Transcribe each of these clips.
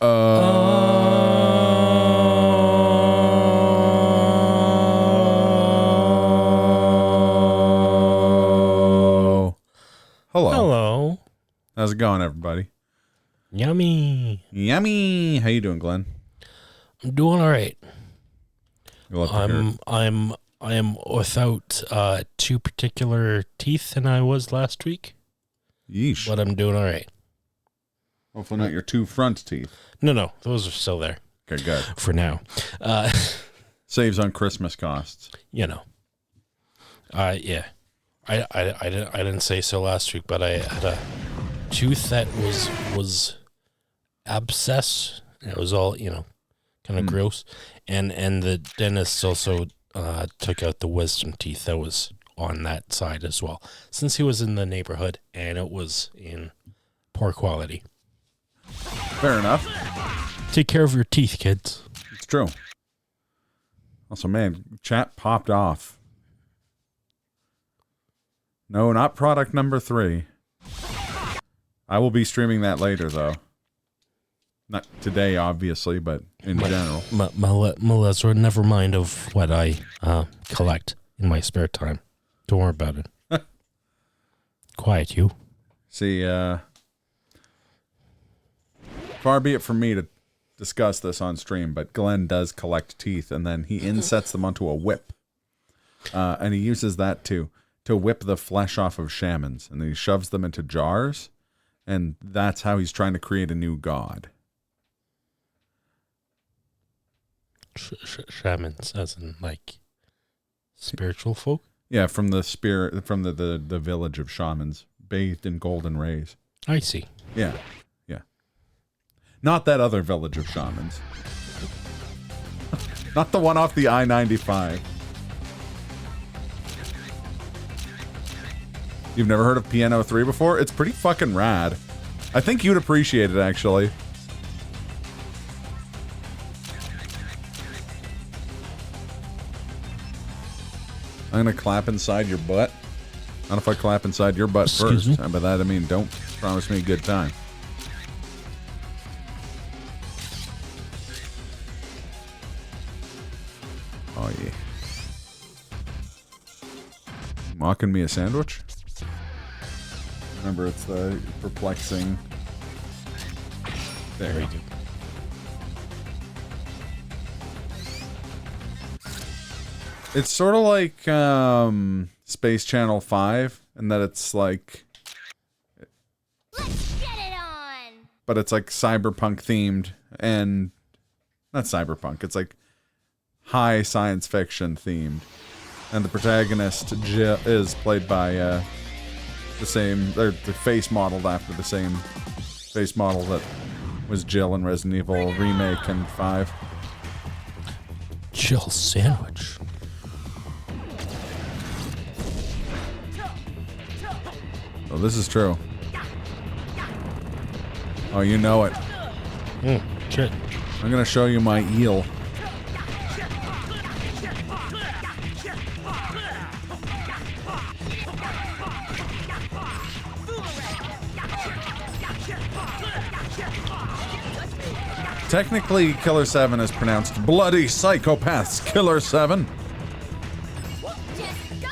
Hello. Hello. How's it going, everybody? Yummy. Yummy. How you doing, Glenn? I'm doing all right. I'm I am without two particular teeth than I was last week. Yeesh. But I'm doing all right. Hopefully not your two front teeth. No, those are still there. Okay, good. For now. Saves on Christmas costs. You know. Yeah. I didn't say so last week, but I had a tooth that was abscess. It was all, kind of gross. And the dentist also took out the wisdom teeth that was on that side as well, since he was in the neighborhood and it was in poor quality. Fair enough. Take care of your teeth, kids. It's true. Also, man, chat popped off. No, not product number 3. I will be streaming that later, though. Not today, obviously, but in general. Melissa, never mind of what I collect in my spare time. Don't worry about it. Quiet, you. See, far be it from me to discuss this on stream, but Glenn does collect teeth, and then he insets them onto a whip. And he uses that to whip the flesh off of shamans, and then he shoves them into jars, and that's how he's trying to create a new god. Shamans, as in like spiritual folk? Yeah, from the the village of shamans, bathed in golden rays. I see. Yeah. Not that other village of shamans. Not the one off the I-95. You've never heard of Piano 3 before? It's pretty fucking rad. I think you'd appreciate it, actually. I'm gonna clap inside your butt. Not if I clap inside your butt Excuse first. me? By that I mean don't promise me a good time. Oh yeah. Mocking me a sandwich? Remember, it's the perplexing. There you go. It's sort of like Space Channel 5, in that it's like... Let's get it on! But it's like cyberpunk themed, and... Not cyberpunk, it's like high science fiction themed. And the protagonist, Jill, is played by the same... They're face modeled after the same face model that was Jill in Resident Evil Remake and 5. Jill sandwich. Oh, this is true. Oh, you know it. Shit. I'm gonna show you my eel. Technically, Killer 7 is pronounced Bloody Psychopaths Killer 7. Just go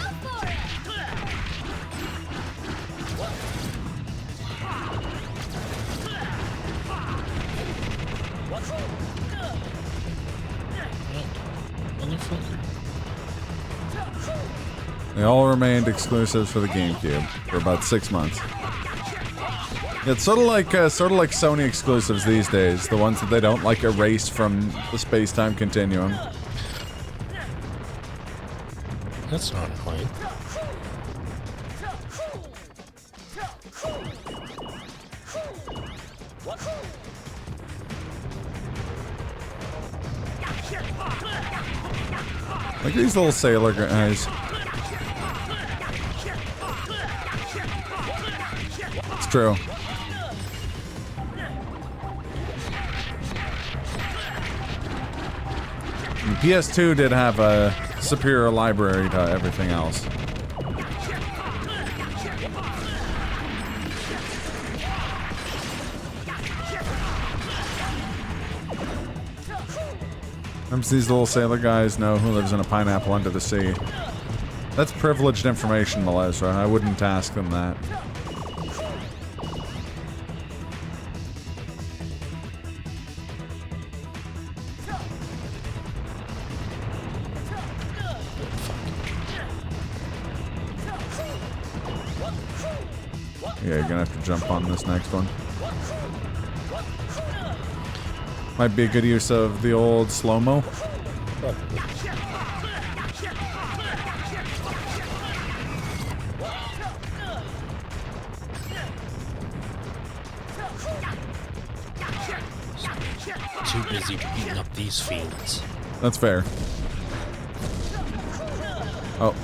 for it! They all remained exclusives for the GameCube for about 6 months. It's sort of like Sony exclusives these days, the ones that they don't like erase from the space-time continuum. That's not annoying. Like these little sailor guys. It's true. And PS2 did have a superior library to everything else. These little sailor guys know who lives in a pineapple under the sea. That's privileged information, Melezra. I wouldn't ask them that. Yeah, you're gonna have to jump on this next one. Might be a good use of the old slow-mo. Too busy beating up these fiends. That's fair. Oh.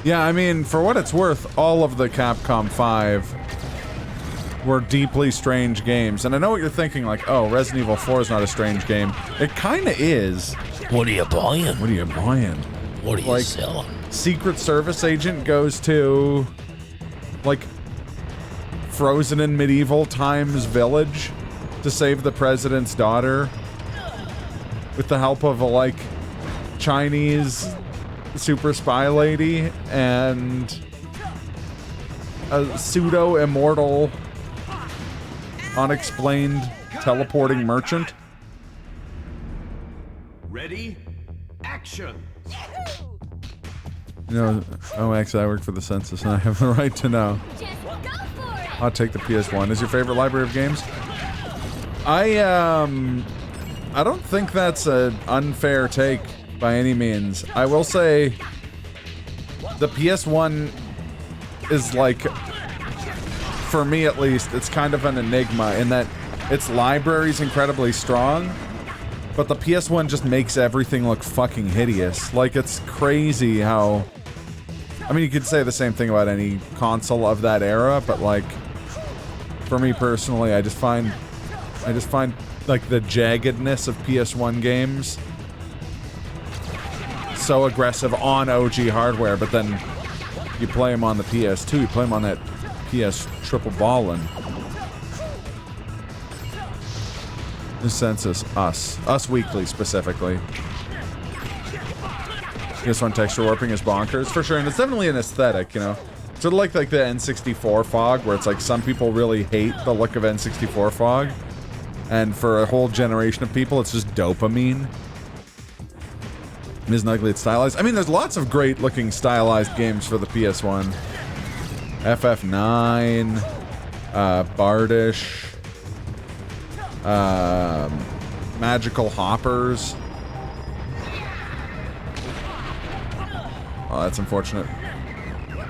Yeah, I mean, for what it's worth, all of the Capcom 5 were deeply strange games. And I know what you're thinking, like, oh, Resident Evil 4 is not a strange game. It kinda is. What are you buying? What are you buying? What are you selling? Secret Service agent goes to, like, frozen in medieval times village to save the president's daughter with the help of a, like, Chinese super spy lady and a pseudo-immortal, unexplained teleporting merchant. Ready? Action! You know, oh, actually, I work for the census and I have the right to know. Just go for it. I'll take the PS1. Is your favorite library of games? I don't think that's an unfair take by any means. I will say the PS1 is, like, for me at least, it's kind of an enigma in that its library's incredibly strong, but the PS1 just makes everything look fucking hideous. Like, it's crazy how... I mean, you could say the same thing about any console of that era, but, like, for me personally, I just find, like, the jaggedness of PS1 games so aggressive on OG hardware, but then you play them on the PS2, you play them on that PS triple ballin'. The census, us weekly specifically. This one, texture warping is bonkers for sure, and it's definitely an aesthetic, you know, sort of like the N64 fog, where it's like some people really hate the look of N64 fog, and for a whole generation of people, it's just dopamine. It isn't ugly, it's stylized. I mean, there's lots of great looking stylized games for the PS1. FF9, Bardish, Magical Hoppers. Oh, that's unfortunate.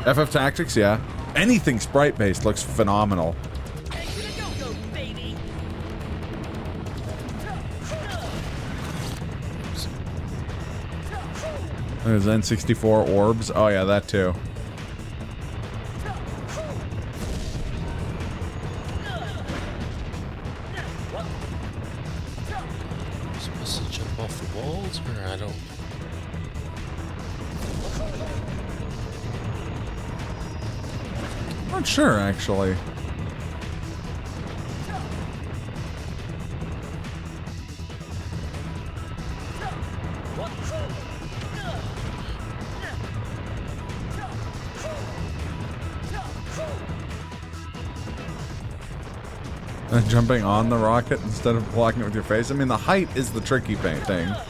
FF Tactics, yeah. Anything sprite-based looks phenomenal. There's N64 orbs. Oh yeah, that too. Supposed to jump off the walls, or I don't. Not sure, actually. Jumping on the rocket instead of blocking it with your face. I mean, the height is the tricky thing. I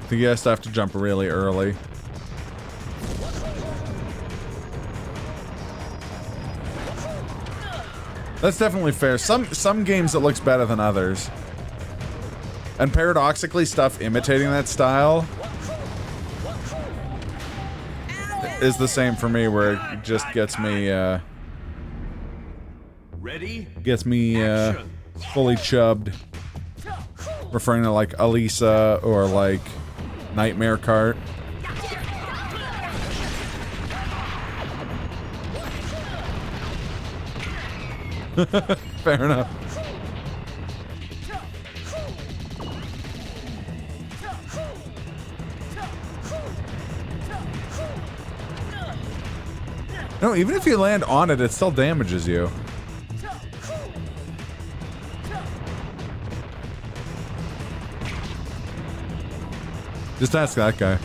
think he has to have to jump really early. That's definitely fair. Some games it looks better than others. And paradoxically, stuff imitating that style is the same for me, where it just gets me, fully chubbed. Referring to, like, Elisa or, like, Nightmare Cart. Fair enough. No, even if you land on it, it still damages you. Just ask that guy.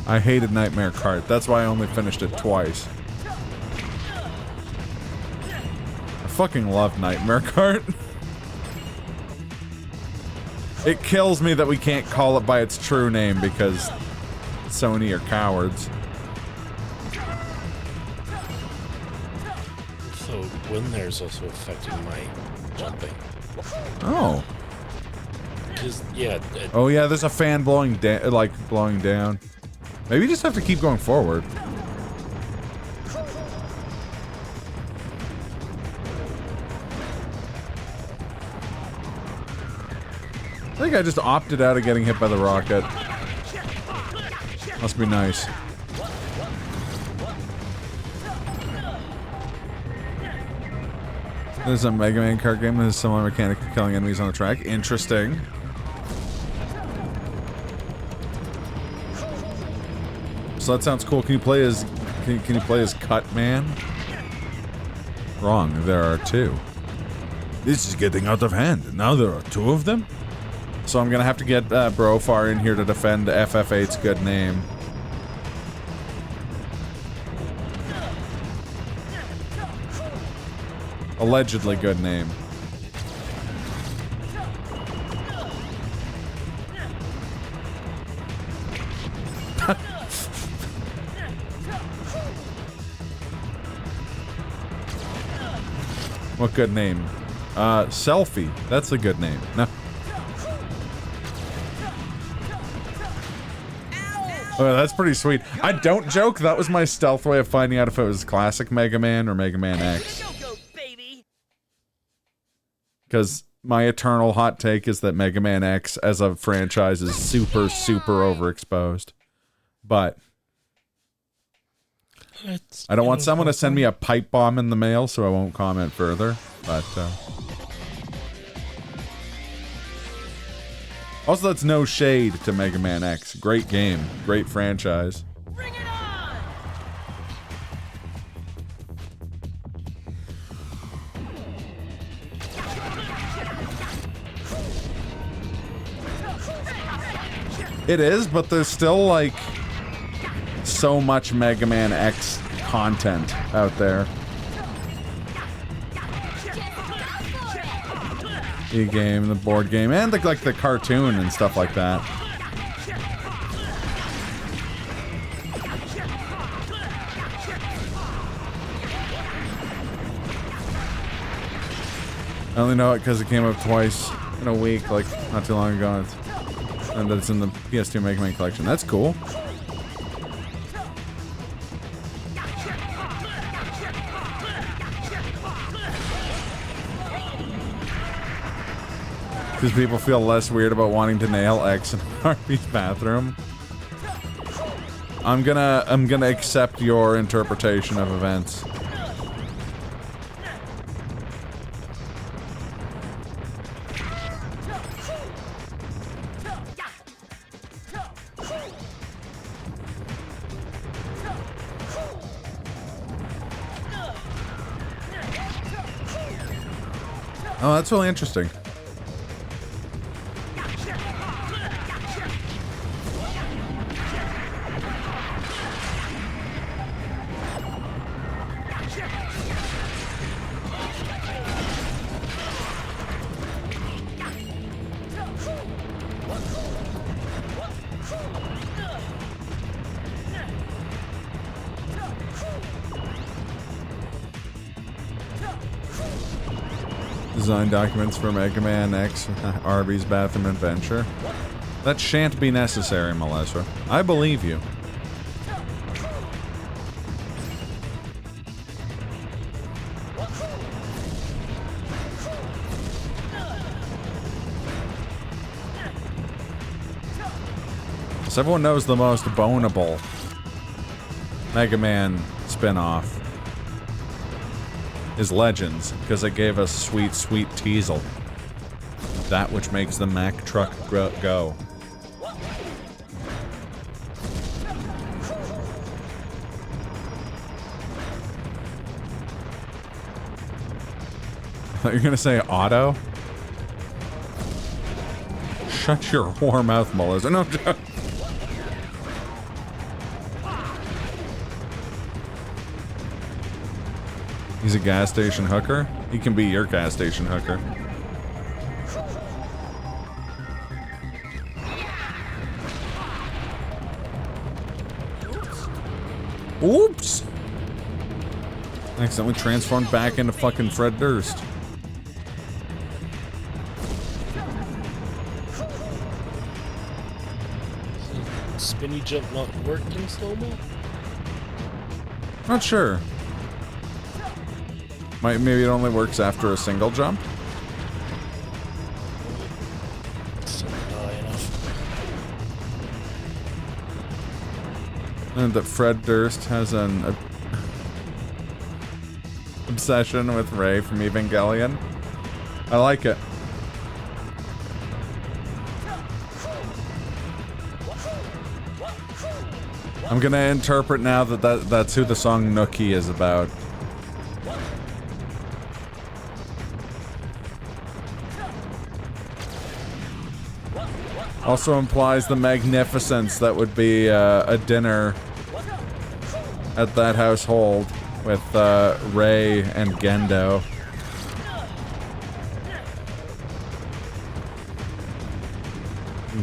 I hated Nightmare Cart. That's why I only finished it twice. I fucking love Nightmare Cart. It kills me that we can't call it by its true name because Sony are cowards. So wind there's also affecting my jumping. Oh. Because, yeah. Oh yeah, there's a fan blowing down. Maybe you just have to keep going forward. I think I just opted out of getting hit by the rocket. Must be nice. There's a Mega Man card game that has similar mechanic of killing enemies on the track. Interesting. So that sounds cool. Can you play as can you play as Cut Man? Wrong. There are two. This is getting out of hand. Now there are two of them. So I'm gonna have to get Brofar in here to defend FF8's good name. Allegedly good name. What good name? Selfie. That's a good name. No. Oh, that's pretty sweet. I don't joke. That was my stealth way of finding out if it was classic Mega Man or Mega Man X. Because my eternal hot take is that Mega Man X as a franchise is super, super overexposed. But I don't want someone to send me a pipe bomb in the mail, so I won't comment further. But also, that's no shade to Mega Man X. Great game, great franchise. Bring it on! It is, but there's still like so much Mega Man X content out there. The game, the board game, and like the cartoon and stuff like that. I only know it because it came up twice in a week, like not too long ago, and that it's in the PS2 Mega Man collection. That's cool. Because people feel less weird about wanting to nail X in Harvey's bathroom. I'm gonna accept your interpretation of events. Oh, that's really interesting. Design documents for Mega Man X Arby's Bathroom Adventure. That shan't be necessary, Melissa. I believe you. So everyone knows the most bonable Mega Man spin-off is Legends, because it gave us sweet, sweet Teasel. That which makes the Mack truck go. You're gonna say auto? Shut your whore mouth, Mullers. No, he's a gas station hooker? He can be your gas station hooker. Oops! Accidentally transformed back into fucking Fred Durst. Spinny jump not work in slow-mo? Not sure. Maybe it only works after a single jump? Still not high enough. And that Fred Durst has an obsession with Ray from Evangelion. I like it. I'm gonna interpret now that's who the song Nookie is about. Also implies the magnificence that would be a dinner at that household with Ray and Gendo.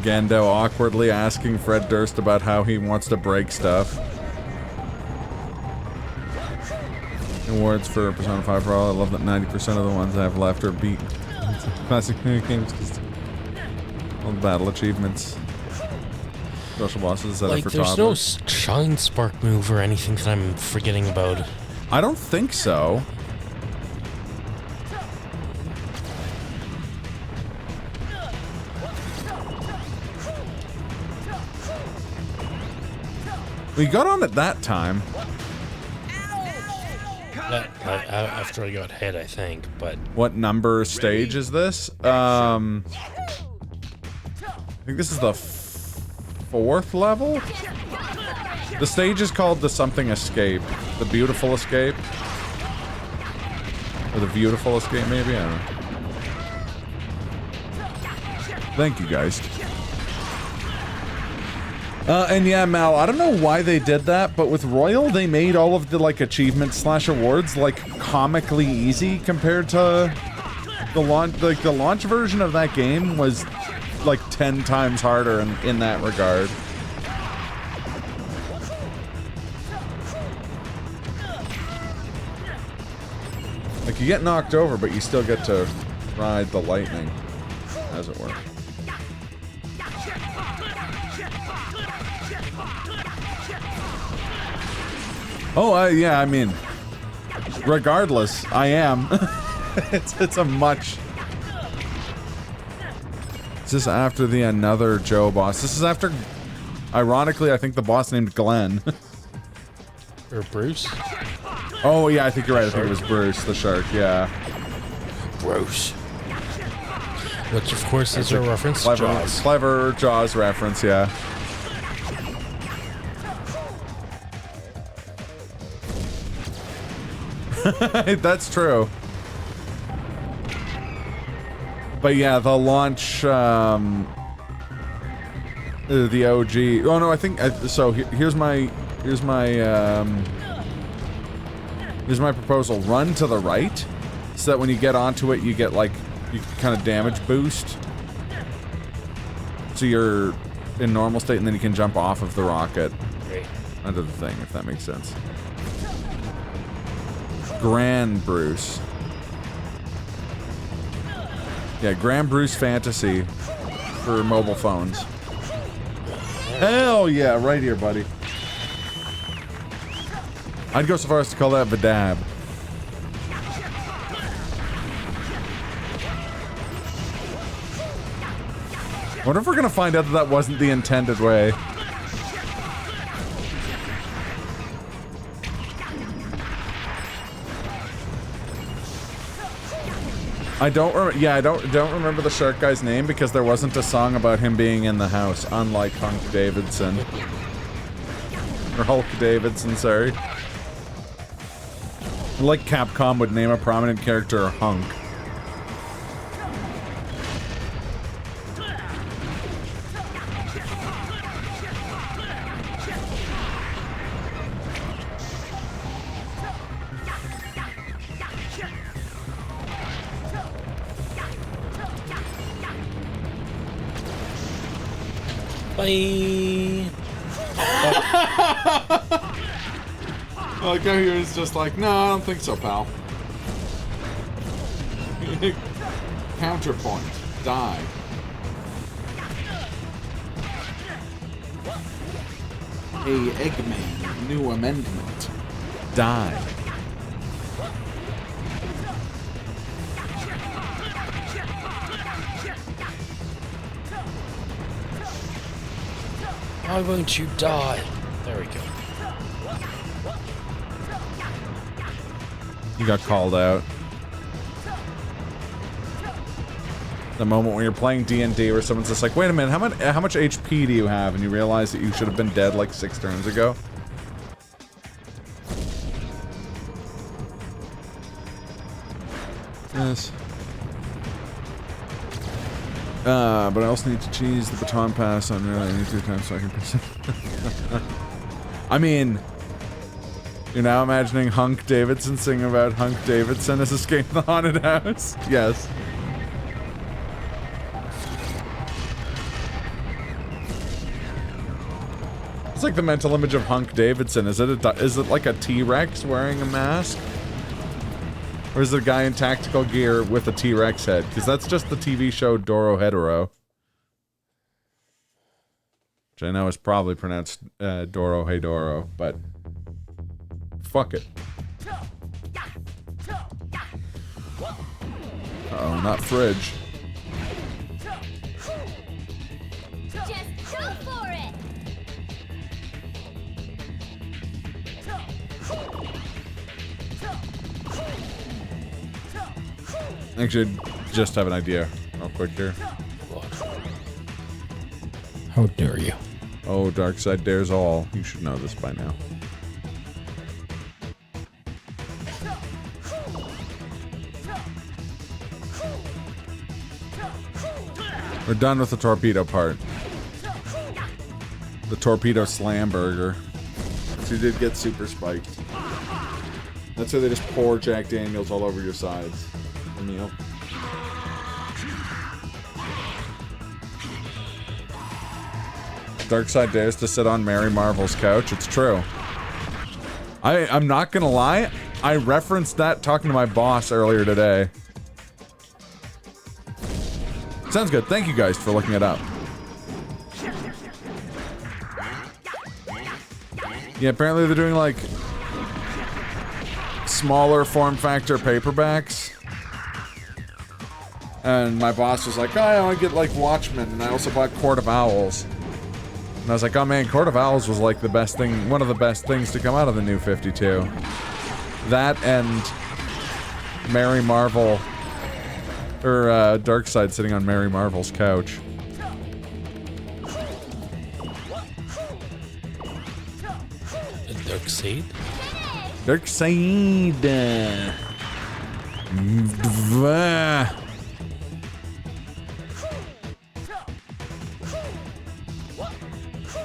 Gendo awkwardly asking Fred Durst about how he wants to break stuff. Awards for Persona 5 for all. I love that 90% of the ones I have left are beat. Classic games. All the battle achievements. Special bosses that Like, are for there's no toddlers. shine spark move or anything that I'm forgetting about. I don't think so. We got on at that time. After I got hit, I think, but... What number stage is this? I think this is the 4th level? The stage is called the something escape. The beautiful escape? Or the beautiful escape, maybe? I don't know. Thank you, guys. And yeah, Mal, I don't know why they did that, but with Royal, they made all of the, like, achievements / awards, like, comically easy compared to the launch. Like, the launch version of that game was, like, 10 times harder in that regard. Like, you get knocked over, but you still get to ride the lightning, as it were. Oh, yeah, I mean, regardless, I am. it's a much... This is after the another Joe boss. This is after, ironically, I think the boss named Glenn. Or Bruce? Oh, yeah, I think you're right. I think it was Bruce, the shark, yeah. Bruce. Which, of course, is a reference to Jaws. Clever Jaws reference, yeah. That's true. But yeah, the launch, the OG. Oh no, I think so. Here's my proposal. Run to the right, so that when you get onto it, you get like you kind of damage boost. So you're in normal state, and then you can jump off of the rocket under the thing, if that makes sense. Grand Bruce. Yeah, Grand Bruce Fantasy for mobile phones. Hell yeah, right here, buddy. I'd go so far as to call that Vidab. What if we're gonna find out that that wasn't the intended way? I don't remember the shark guy's name because there wasn't a song about him being in the house, unlike Hunk Davidson. Or Hulk Davidson, sorry. Like Capcom would name a prominent character Hunk. Bye. I like how he was just like, no, I don't think so, pal. Counterpoint. Die. Hey, Eggman, new amendment. Die. Why won't you die? There we go. You got called out. The moment when you're playing D&D where someone's just like, wait a minute, how much HP do you have? And you realize that you should have been dead like 6 turns ago. Yes. But I also need to cheese the baton pass on nearly any 2 times so I can present. I mean, you're now imagining Hunk Davidson singing about Hunk Davidson as escaping the haunted house? Yes. It's like the mental image of Hunk Davidson. Is it like a T-Rex wearing a mask? Or is it a guy in tactical gear with a T-Rex head? Because that's just the TV show Doro Hedoro. Which I know is probably pronounced Doro Hedoro, but fuck it. Uh-oh, not fridge. Just go for it. Actually, just have an idea real quick here. What? How dare you? Oh, Darkseid dares all. You should know this by now. We're done with the torpedo part. The torpedo slam burger. So you did get super spiked. That's why they just pour Jack Daniels all over your sides. The meal. Darkseid dares to sit on Mary Marvel's couch. It's true. I'm not gonna lie. I referenced that talking to my boss earlier today. Sounds good. Thank you guys for looking it up. Yeah, apparently they're doing like smaller form factor paperbacks. And my boss was like, oh, I want to get like Watchmen, and I also bought Court of Owls. And I was like, oh man, Court of Owls was like the best thing, one of the best things to come out of the new 52. That and Mary Marvel, or Darkseid sitting on Mary Marvel's couch. Darkseid? Darkseid.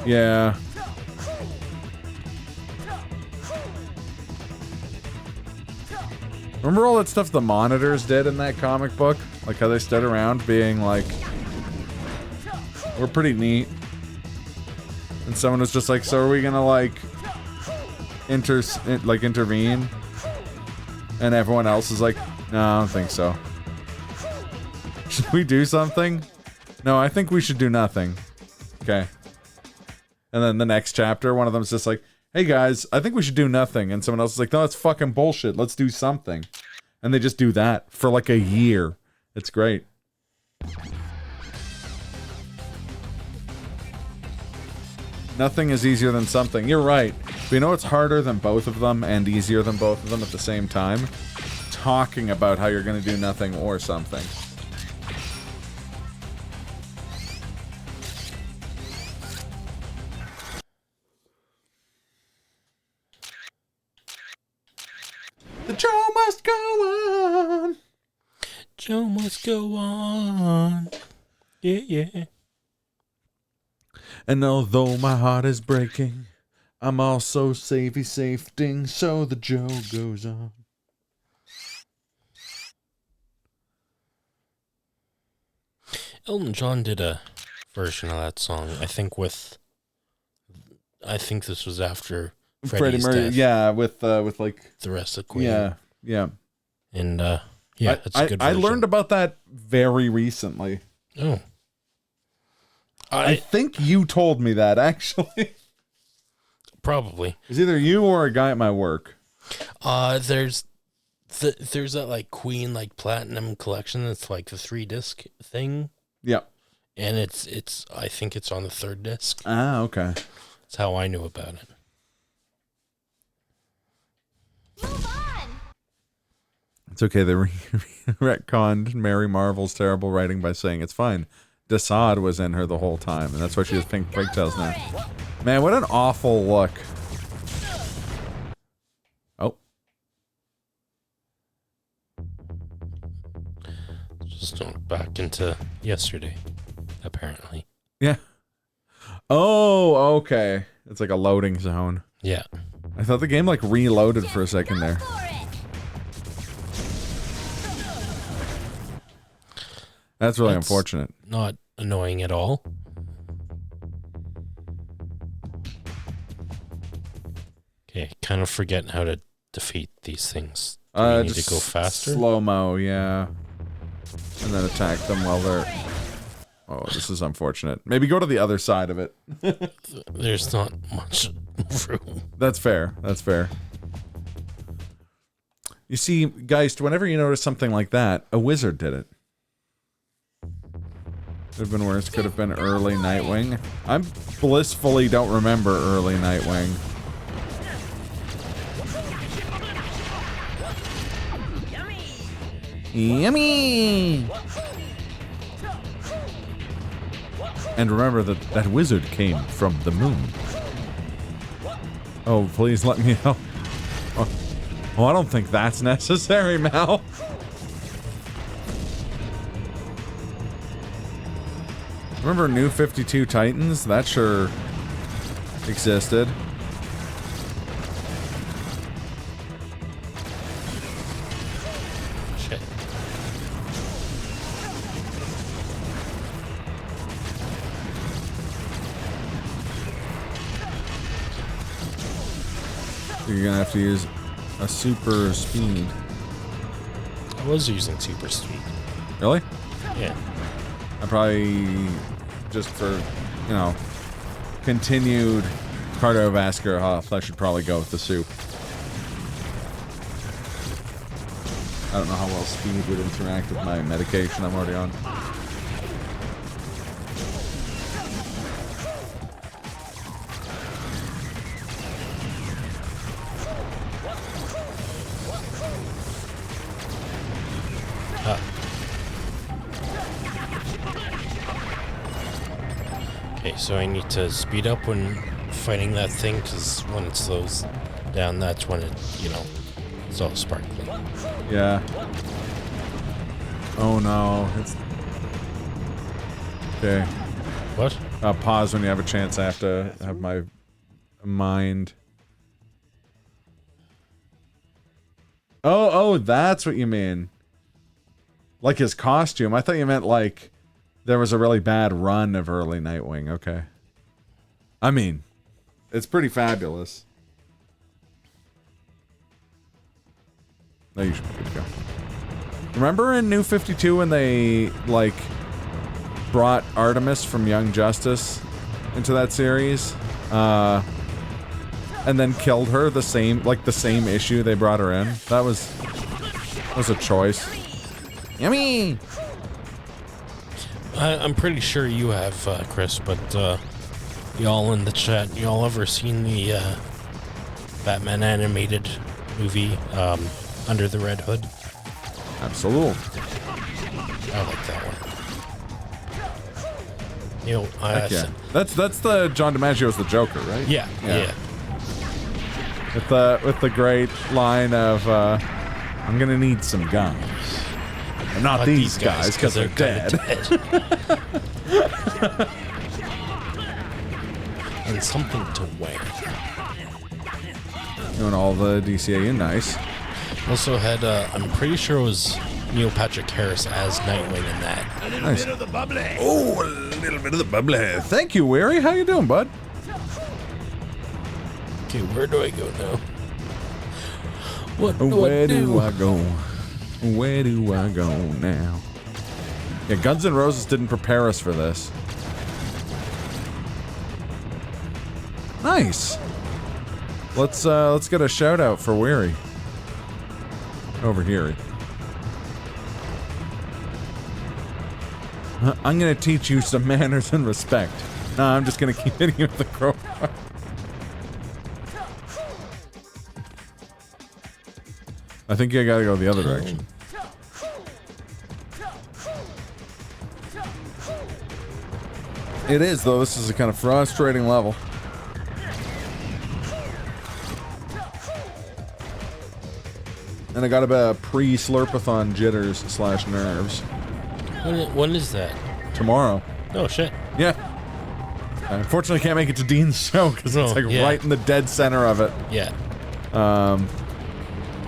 Yeah. Remember all that stuff the Monitors did in that comic book? Like how they stood around being like, we're pretty neat. And someone was just like, so are we gonna like intervene? And everyone else is like, no, I don't think so. Should we do something? No, I think we should do nothing. Okay. And then the next chapter, one of them's just like, hey guys, I think we should do nothing. And someone else is like, no, that's fucking bullshit. Let's do something. And they just do that for like a year. It's great. Nothing is easier than something. You're right. But you know what's harder than both of them and easier than both of them at the same time? Talking about how you're going to do nothing or something. The show must go on. Joe must go on. Yeah, yeah. And although my heart is breaking, I'm also safety, so the Joe goes on. Elton John did a version of that song. I think this was after Freddie Freddie's Mercury, death. yeah, with like, The rest of Queen. yeah, yeah. And yeah, it's a good I version. learned about that very recently. Oh. I think you told me that, actually. Probably. It's either you or a guy at my work. There's that like Queen like platinum collection. It's like the 3-disc thing, Yeah. and it's I think it's on the 3rd disc. Ah, okay. That's how I knew about it. Move on! It's okay. They retconned Mary Marvel's terrible writing by saying it's fine. Desaad was in her the whole time, and that's why she has pink pigtails now. Man, what an awful look. Oh. Just went back into yesterday, apparently. Yeah. Oh, okay. It's like a loading zone. Yeah. I thought the game like reloaded for a second there. Go for it! That's really That's unfortunate. Not annoying at all. Okay, kind of forgetting how to defeat these things. Do we need to go faster? Slow-mo, yeah. And then attack them while they're... Oh, this is unfortunate. Maybe go to the other side of it. There's not much room. That's fair. That's fair. You see, Geist, whenever you notice something like that, a wizard did it. Could have been worse. Could have been early Nightwing. I blissfully don't remember early Nightwing. Yummy! And remember that that wizard came from the moon. Oh, please let me help. Oh, I don't think that's necessary, Mal. Remember New 52 Titans? That sure existed. Shit. You're gonna have to use a super speed. I was using super speed. Really? Yeah. I probably, just for, you know, continued cardiovascular health, I should probably go with the soup. I don't know how well speed would interact with my medication I'm already on. Okay, so I need to speed up when fighting that thing, because when it slows down, that's when it, you know, it's all sparkly. Yeah. Oh no, it's... Okay. What? Pause when you have a chance. I have to have my mind... Oh, that's what you mean. Like his costume. I thought you meant like there was a really bad run of early Nightwing. Okay. I mean, it's pretty fabulous. No, you should be good to go. Remember in New 52 when they, like, brought Artemis from Young Justice into that series? And then killed her the same issue they brought her in? That was a choice. Yummy! I'm pretty sure you have, Chris, but y'all in the chat, y'all ever seen the Batman animated movie, Under the Red Hood? Absolutely. I like that one. You know, Heck yeah. That's the John DiMaggio's the Joker, right? Yeah. With the great line of I'm gonna need some guns. And not these guys, because they're dead. And something to wear. Doing all the DCAU nice. Also had, I'm pretty sure it was Neil Patrick Harris as Nightwing in that. A little bit of the bubbly. Oh, a little bit of the bubbly. Thank you, Weary. How you doing, bud? Okay, where do I go now? What do Where I do? do I go? Where do I go now? Yeah, Guns N' Roses didn't prepare us for this. Nice. Let's get a shout out for Weary. Over here. I'm gonna teach you some manners and respect. No, I'm just gonna keep hitting you with the crowbar. I think I gotta go the other direction. It is, though. This is a kind of frustrating level. And I got a pre-Slurpathon jitters / nerves. When is that? Tomorrow. Oh, shit. Yeah. I unfortunately can't make it to Dean's show because it's like right in the dead center of it. Yeah.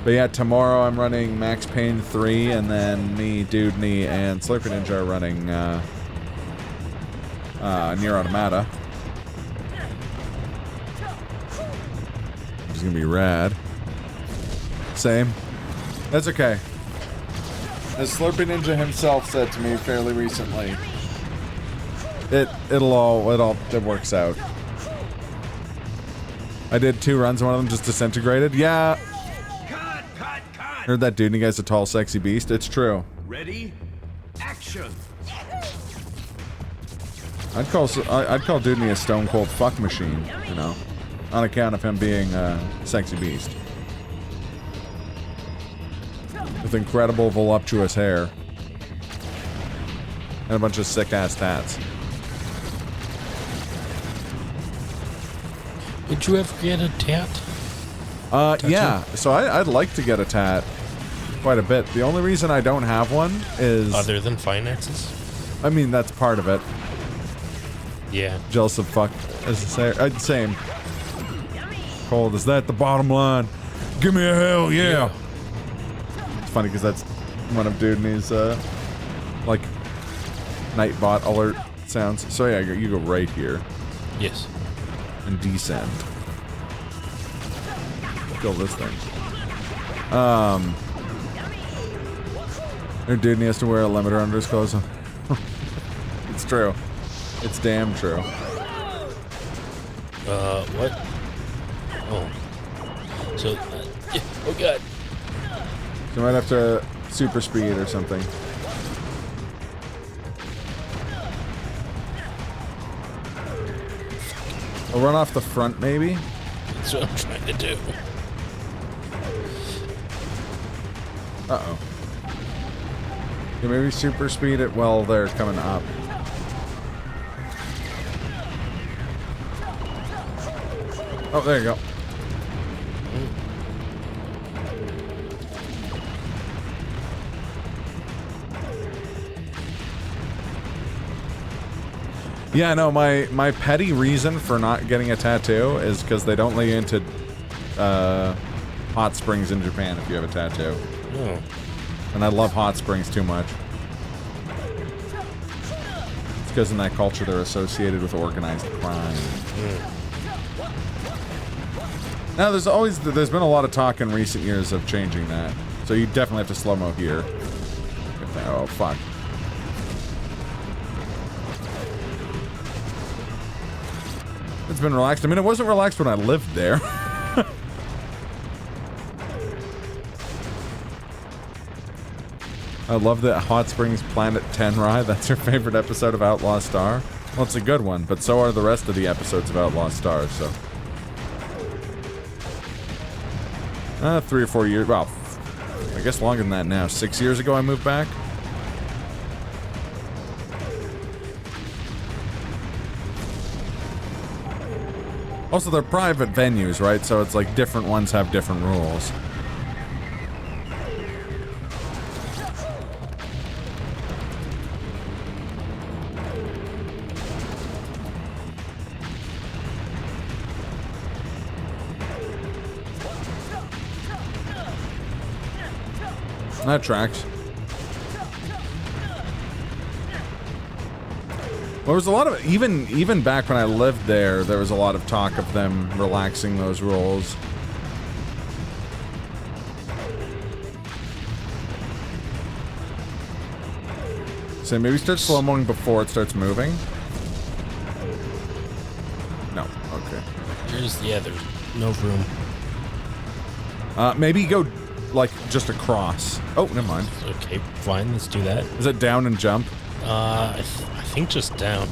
But yeah, tomorrow I'm running Max Payne 3, and then me, Dudney, and Slurpy Ninja are running Nier Automata. Which is gonna be rad. Same. That's okay. As Slurpy Ninja himself said to me fairly recently, it works out. I did 2 runs, one of them just disintegrated. Yeah. Cut. Heard that dude, and he guy's a tall, sexy beast. It's true. Ready? Action. I'd call Dudney a stone cold fuck machine, you know, on account of him being a sexy beast with incredible voluptuous hair and a bunch of sick ass tats. Did you ever get a tat? Yeah. So I'd like to get a tat quite a bit. The only reason I don't have one is Other than finances? I mean, that's part of it. Yeah. Jealous of fuck, as I say. Same. Cold. Is that the bottom line? Give me a hell yeah. It's funny because that's one of Dudney's, like, Nightbot alert sounds. So yeah, you go right here Yes. and descend. Kill this thing. Or Dudney has to wear a limiter under his clothes. It's true. It's damn true. What? Oh. So, oh god. You might have to super speed or something. I'll run off the front, maybe? That's what I'm trying to do. Uh-oh. Yeah, maybe super speed it while they're coming up. Oh, there you go. Yeah, no, my petty reason for not getting a tattoo is because they don't let you into hot springs in Japan if you have a tattoo. Oh. And I love hot springs too much. It's because in that culture they're associated with organized crime. Now, there's been a lot of talk in recent years of changing that. So you definitely have to slow-mo here. Oh, fuck. It's been relaxed. I mean, it wasn't relaxed when I lived there. I love the Hot Springs Planet 10 ride. That's your favorite episode of Outlaw Star? Well, it's a good one, but so are the rest of the episodes of Outlaw Star, so... 3 or 4 years, well, I guess longer than that now. 6 years ago I moved back. Also, they're private venues, right? So it's like different ones have different rules. That tracks. There was a lot of even back when I lived there was a lot of talk of them relaxing those rules. So maybe start slow-moing before it starts moving. No, okay. There's no room. Maybe go like just across. Oh, never mind. Okay, fine. Let's do that. Is it down and jump? I think just down.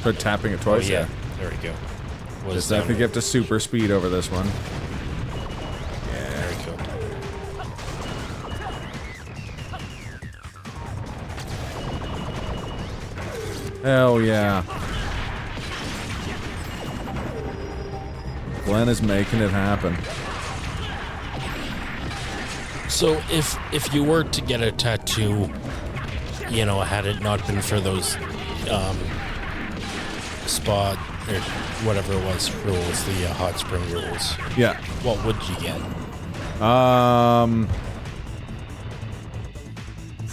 Try tapping it twice. Oh, yeah. There we go. Just I think you have to super speed over this one. There we go. Hell yeah. Glenn is making it happen. So if you were to get a tattoo, you know, had it not been for those spa or whatever it was rules, the hot spring rules, Yeah. what would you get?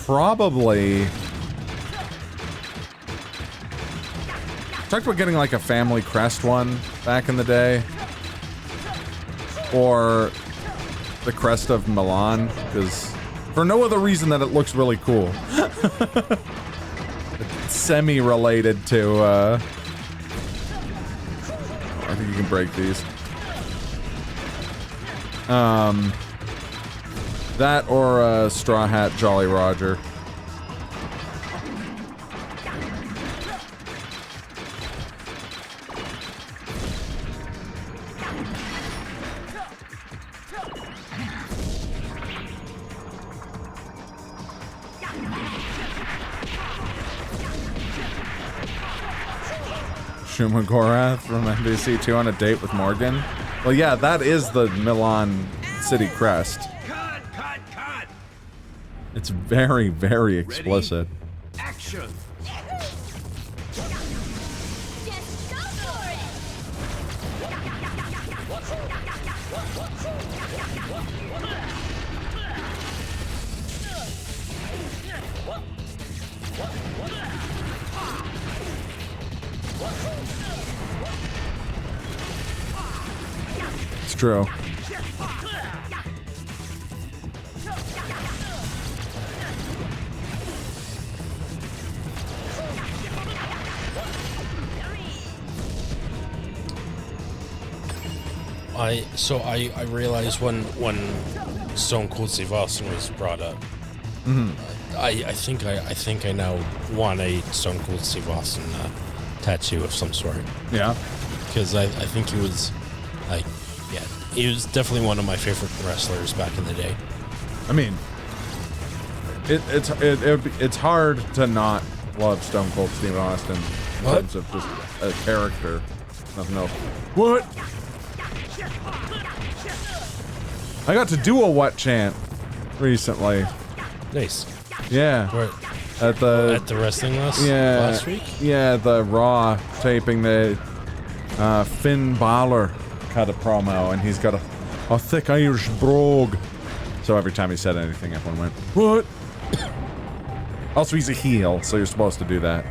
Probably. Talked about getting like a family crest one back in the day. Or the crest of Milan, because for no other reason that it looks really cool. Semi-related to, I think you can break these. That or a Straw Hat Jolly Roger. Shuma Gorath from NBC2 on a date with Morgan. Well, yeah, that is the Milan City crest. Cut, cut, cut. It's very, very explicit. Action. Just go for it. It's true. I realized when Stone Cold Steve Austin was brought up, I think I now want a Stone Cold Steve Austin tattoo of some sort, Yeah. because I think he was like, yeah, he was definitely one of my favorite wrestlers back in the day. I mean, it's hard to not love Stone Cold Steve Austin in What? terms of just a character. Nothing else. What? I got to do a what chant recently. Nice. Yeah. Where, At the wrestling last week? Yeah, the Raw taping, the Finn Balor cut a promo, and he's got a thick Irish brogue. So every time he said anything, everyone went, "What?" Also, he's a heel, so you're supposed to do that.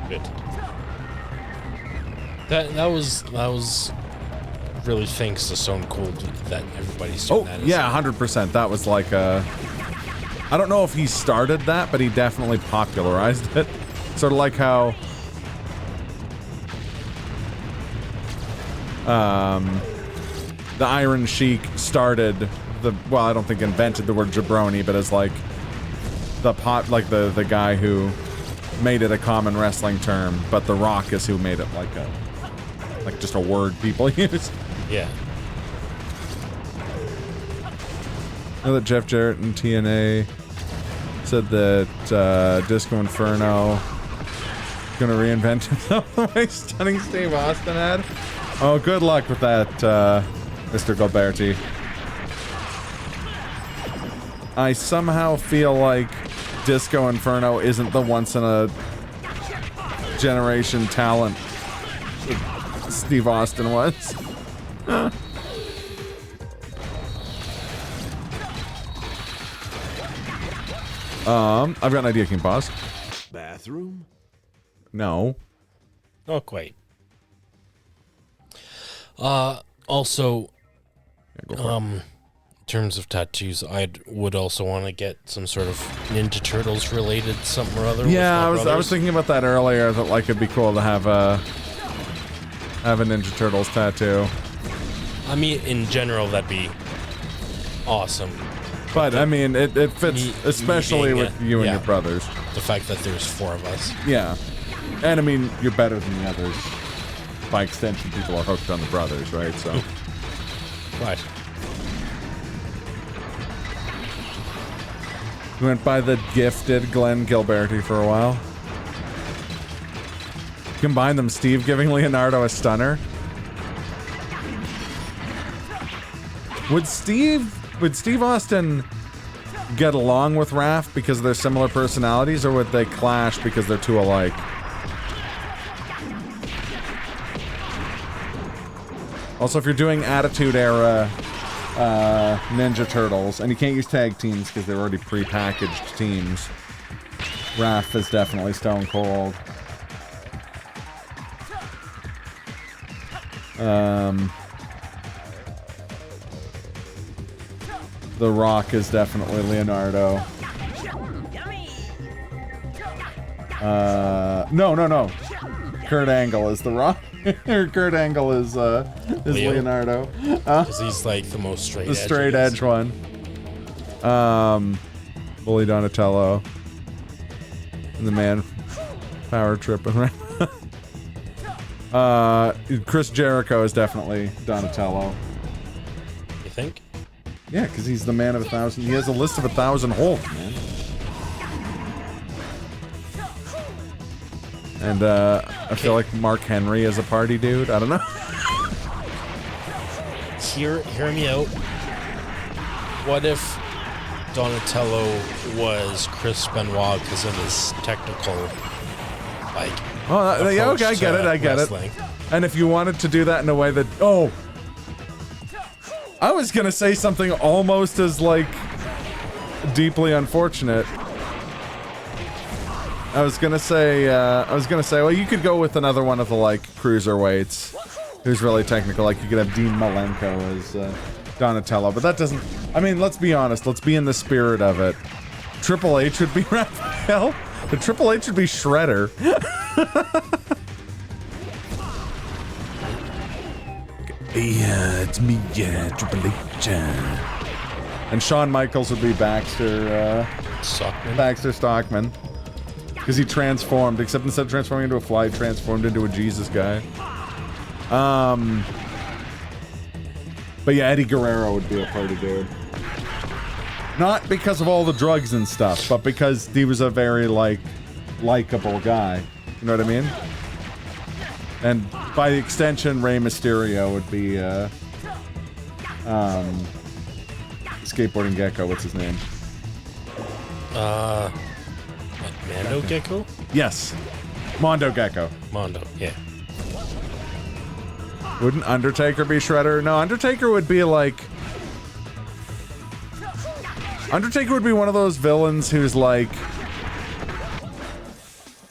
Good. That was really thanks to Stone Cold that everybody's doing that. Yeah, 100%. That was like a... I don't know if he started that, but he definitely popularized it. Sort of like how... the Iron Sheik started the... Well, I don't think invented the word jabroni, but as like... the guy who made it a common wrestling term, but The Rock is who made it like just a word people use. Yeah. I know that Jeff Jarrett and TNA said that Disco Inferno is gonna reinvent himself the way Stunning Steve Austin had. Oh, good luck with that, Mr. Gilberti. I somehow feel like Disco Inferno isn't the once in a generation talent Steve Austin was. I've got an idea, King Boss. Bathroom? No. Not quite. Also, Yeah, go for it. in terms of tattoos, would also want to get some sort of Ninja Turtles related something or other. Yeah, with my I was thinking about that earlier. That like it'd be cool to have a Ninja Turtles tattoo. I mean, in general, that'd be awesome. But I mean, it fits me especially being with you and yeah. your brothers. The fact that there's 4 of us. Yeah, and I mean, you're better than the others. By extension, people are hooked on the brothers, right? So. Right. We went by the gifted Glenn Gilberti for a while. Combine them, Steve giving Leonardo a stunner. Would Steve Austin get along with Raph because they're similar personalities, or would they clash because they're too alike? Also, if you're doing Attitude Era Ninja Turtles, and you can't use tag teams because they're already pre-packaged teams, Raph is definitely Stone Cold. The Rock is definitely Leonardo. No. Kurt Angle is The Rock. Kurt Angle is Leo? Leonardo. Because he's like the most straight The edge. straight edge one. Bully Donatello. And the man power tripping around. Chris Jericho is definitely Donatello. You think? Yeah, because he's the man of 1,000. He has a list of 1,000 holds, man. And I feel like Mark Henry is a party dude. I don't know. Hear me out. What if Donatello was Chris Benoit because of his technical, like... Oh, yeah, okay, I get it, wrestling. And if you wanted to do that in a way that... Oh! I was gonna say something almost as, like, deeply unfortunate. I was gonna say, well, you could go with another one of the, like, cruiserweights who's really technical. Like, you could have Dean Malenko as Donatello, but that doesn't... I mean, let's be honest. Let's be in the spirit of it. Triple H would be Raphael, but Triple H would be Shredder. Yeah, it's me, Triple H. And Shawn Michaels would be Baxter Stockman. Because he transformed, except instead of transforming into a fly, he transformed into a Jesus guy. But yeah, Eddie Guerrero would be a party dude. Not because of all the drugs and stuff, but because he was a very, like, likable guy. You know what I mean? And by extension, Rey Mysterio would be, skateboarding gecko, what's his name? Mando Gecko? Yes. Mondo Gecko. Mondo, yeah. Wouldn't Undertaker be Shredder? No, Undertaker would be like... Undertaker would be one of those villains who's like...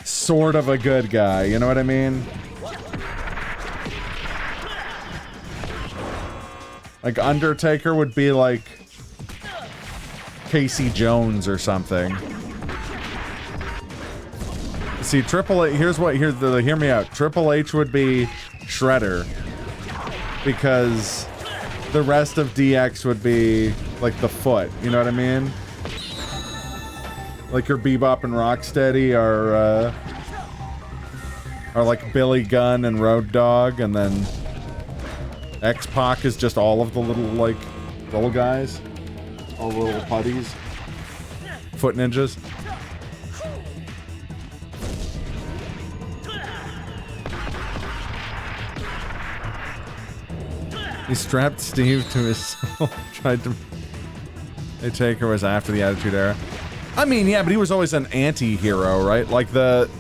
sort of a good guy, you know what I mean? Like, Undertaker would be like... Casey Jones or something. See, Triple H, hear me out. Triple H would be Shredder. Because the rest of DX would be, like, the Foot. You know what I mean? Like, your Bebop and Rocksteady are like Billy Gunn and Road Dogg, and then X-Pac is just all of the little guys. All the little putties. Foot ninjas. He strapped Steve to his soul, tried to... They take her was after the Attitude Era. I mean, yeah, but he was always an anti-hero, right? Like, the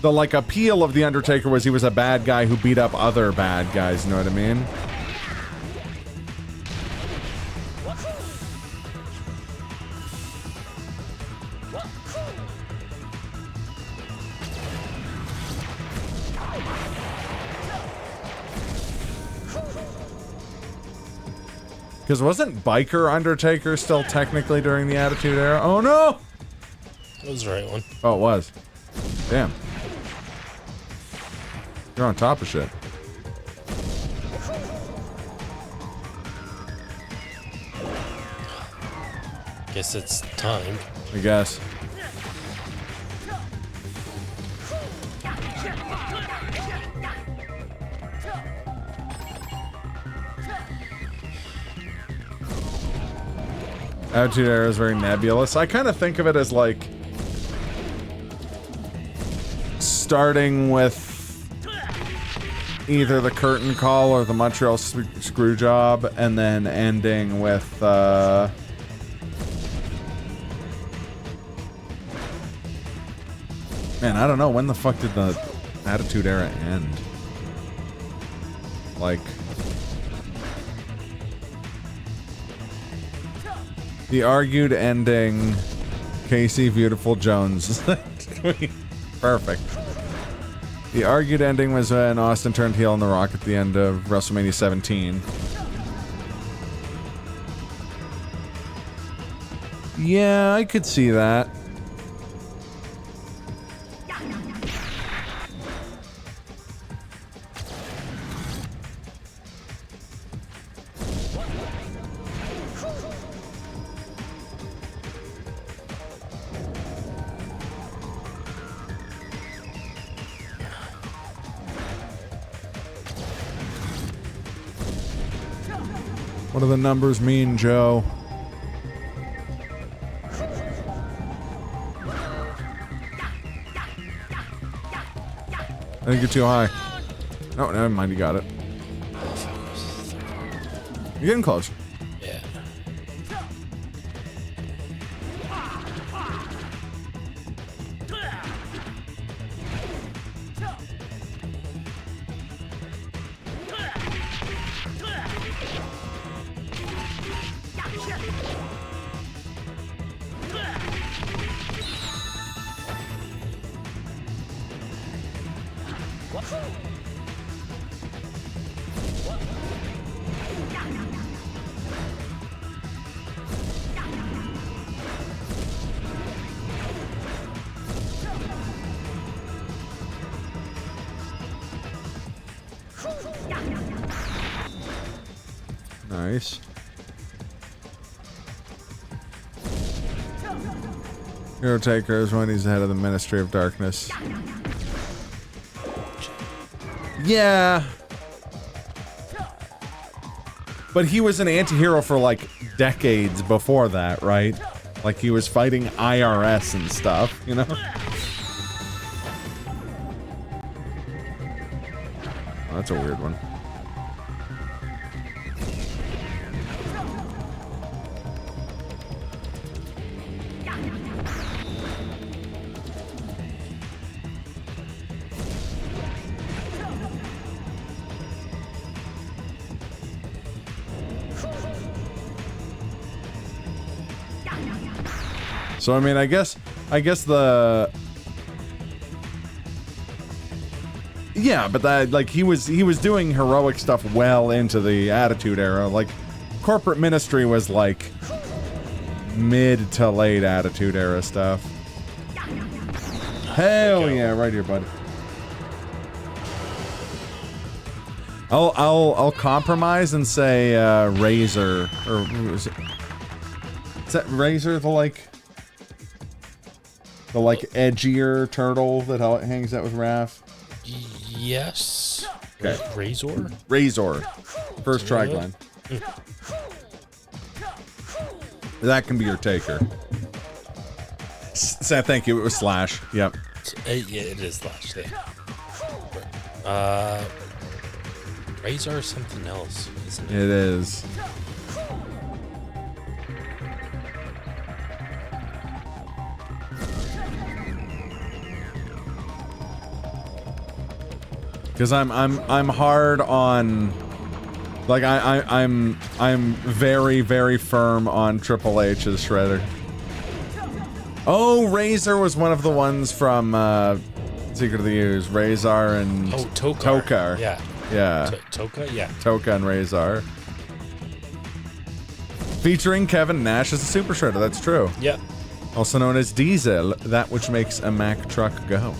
like, appeal of The Undertaker was he was a bad guy who beat up other bad guys, you know what I mean? Because wasn't Biker Undertaker still technically during the Attitude Era? Oh no! That was the right one. Oh, it was. Damn. You're on top of shit. Guess it's time. I guess. Attitude Era is very nebulous. I kind of think of it as like starting with either the Curtain Call or the Montreal Screwjob, and then ending with man, I don't know, when the fuck did the Attitude Era end? Like, the argued ending, Casey Viewtiful Jones. Perfect. The argued ending was when Austin turned heel on The Rock at the end of WrestleMania 17. Yeah, I could see that. What do the numbers mean, Joe? I think you're too high. No, never mind, you got it. You're getting close. Yeah. Nice. Hero Taker is when he's the head of the Ministry of Darkness. Yeah. But he was an anti-hero for like decades before that, right? Like he was fighting IRS and stuff, you know? Oh, that's a weird one. So I mean, I guess the yeah, but that like he was doing heroic stuff well into the Attitude Era. Like Corporate Ministry was like mid to late Attitude Era stuff. Hell yeah, right here, buddy. I'll compromise and say Razor, or is that Razor the like edgier turtle that hangs out with Raph? Yes. Okay. Razor? First Trigline. That can be your taker. Thank you. It was Slash. Yep. Yeah, it is Slash. Yeah. Razor is something else, isn't it? It is. Because I'm hard on, like I'm very, very firm on Triple H's Shredder. Oh, Razor was one of the ones from Secret of the Ooze. Razor and Tokar. Yeah. Toka? Yeah. Toka and Razor. Featuring Kevin Nash as a Super Shredder, that's true. Yeah. Also known as Diesel, that which makes a Mack truck go.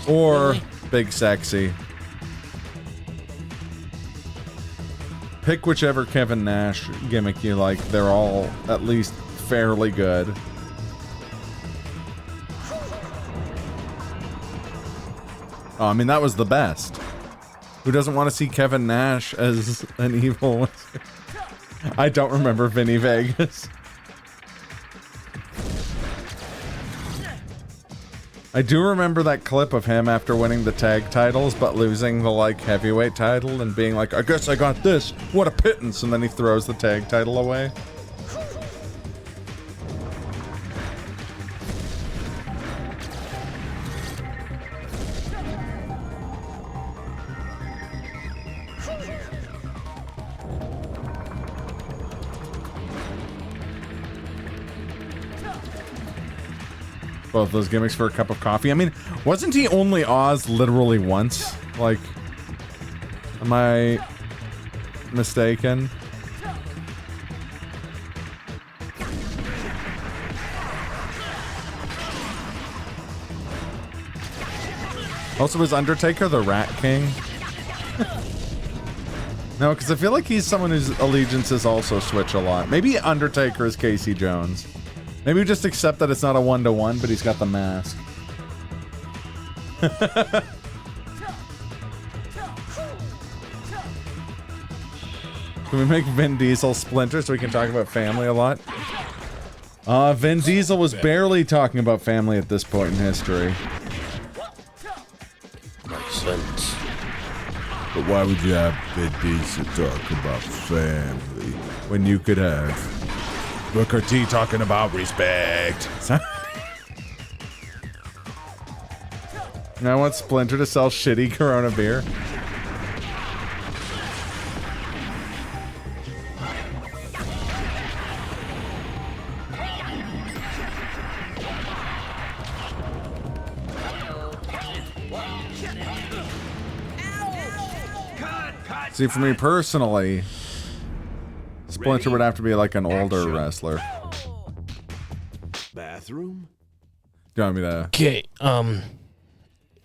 Or Big Sexy. Pick whichever Kevin Nash gimmick you like. They're all at least fairly good. Oh, I mean, that was the best. Who doesn't want to see Kevin Nash as an evil wizard? I don't remember Vinny Vegas. I do remember that clip of him after winning the tag titles, but losing the, like, heavyweight title and being like, I guess I got this. What a pittance. And then he throws the tag title away. Both those gimmicks for a cup of coffee. I mean, wasn't he only Oz literally once? Like, am I mistaken? Also, was Undertaker the Rat King? No, because I feel like he's someone whose allegiances also switch a lot. Maybe Undertaker is Casey Jones. Maybe we just accept that it's not a one-to-one, but he's got the mask. Can we make Vin Diesel Splinter so we can talk about family a lot? Vin Diesel was barely talking about family at this point in history. Makes sense. But why would you have Vin Diesel talk about family when you could have Booker T talking about respect? I want Splinter to sell shitty Corona beer. See, for me personally, Splinter would have to be like an older wrestler. Bathroom? Do you want me to? Okay,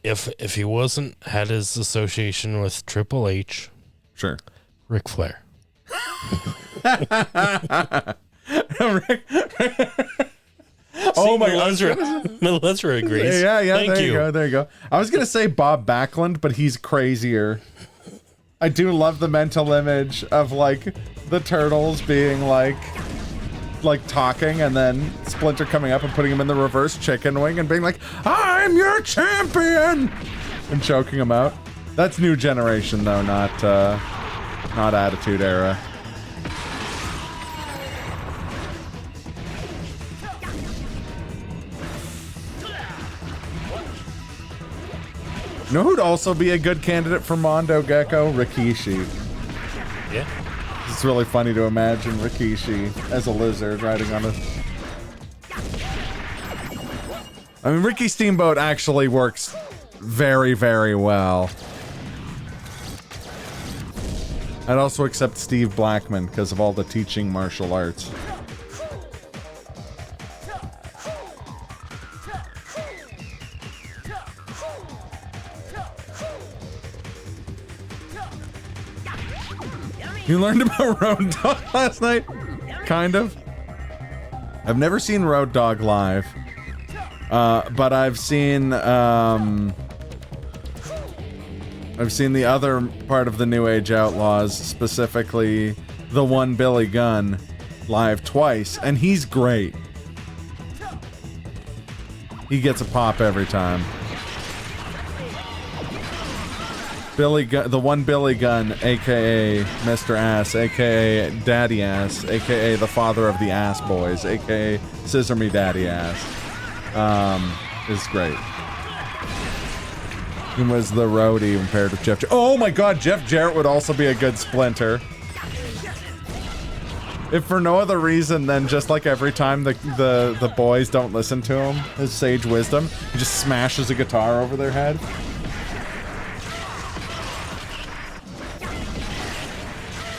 if he wasn't had his association with Triple H, Sure. Ric Flair. Oh my Melezra agrees. Yeah, Thank there you. you go, there you go. I was gonna say Bob Backlund, but he's crazier. I do love the mental image of like the Turtles being like talking, and then Splinter coming up and putting him in the reverse chicken wing and being like, "I'm your champion," and choking him out. That's new generation though, not Attitude Era. You know who'd also be a good candidate for Mondo Gecko? Rikishi. Yeah. It's really funny to imagine Rikishi as a lizard riding on a... I mean, Ricky Steamboat actually works very, very well. I'd also accept Steve Blackman because of all the teaching martial arts. You learned about Road Dogg last night? Kind of. I've never seen Road Dogg live. But I've seen the other part of the New Age Outlaws, specifically the one Billy Gunn, live twice, and he's great. He gets a pop every time. The one Billy Gunn, aka Mr. Ass, aka Daddy Ass, aka the father of the Ass Boys, aka Scissor Me Daddy Ass, is great. He was the roadie compared with Jeff. Oh my God, Jeff Jarrett would also be a good Splinter. If for no other reason than just like every time the boys don't listen to him, his sage wisdom, he just smashes a guitar over their head.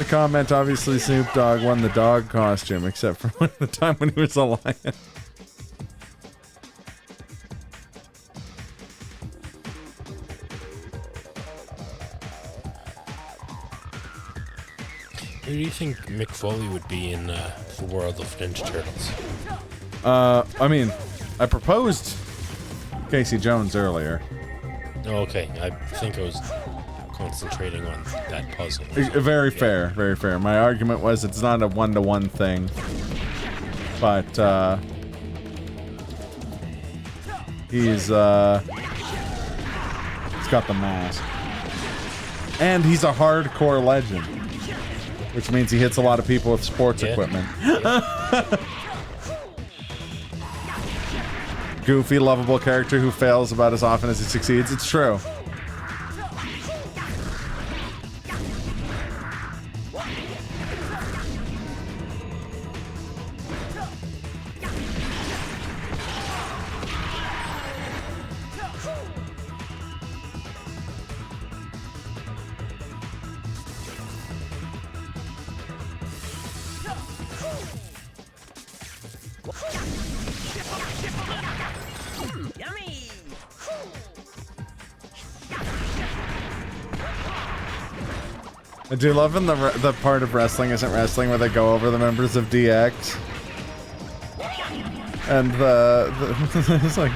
the comment, obviously Snoop Dogg won the dog costume, except for the time when he was a lion. Who do you think Mick Foley would be in the world of Ninja Turtles? I mean, I proposed Casey Jones earlier. Oh, okay, I think I was concentrating on that puzzle. Very fair, very fair. My argument was it's not a one-to-one thing, but he's got the mask, and he's a hardcore legend, which means he hits a lot of people with sports equipment. Goofy, lovable character who fails about as often as he succeeds. It's true. Yummy! I do love in the part of Wrestling Isn't Wrestling where they go over the members of DX. And it's like,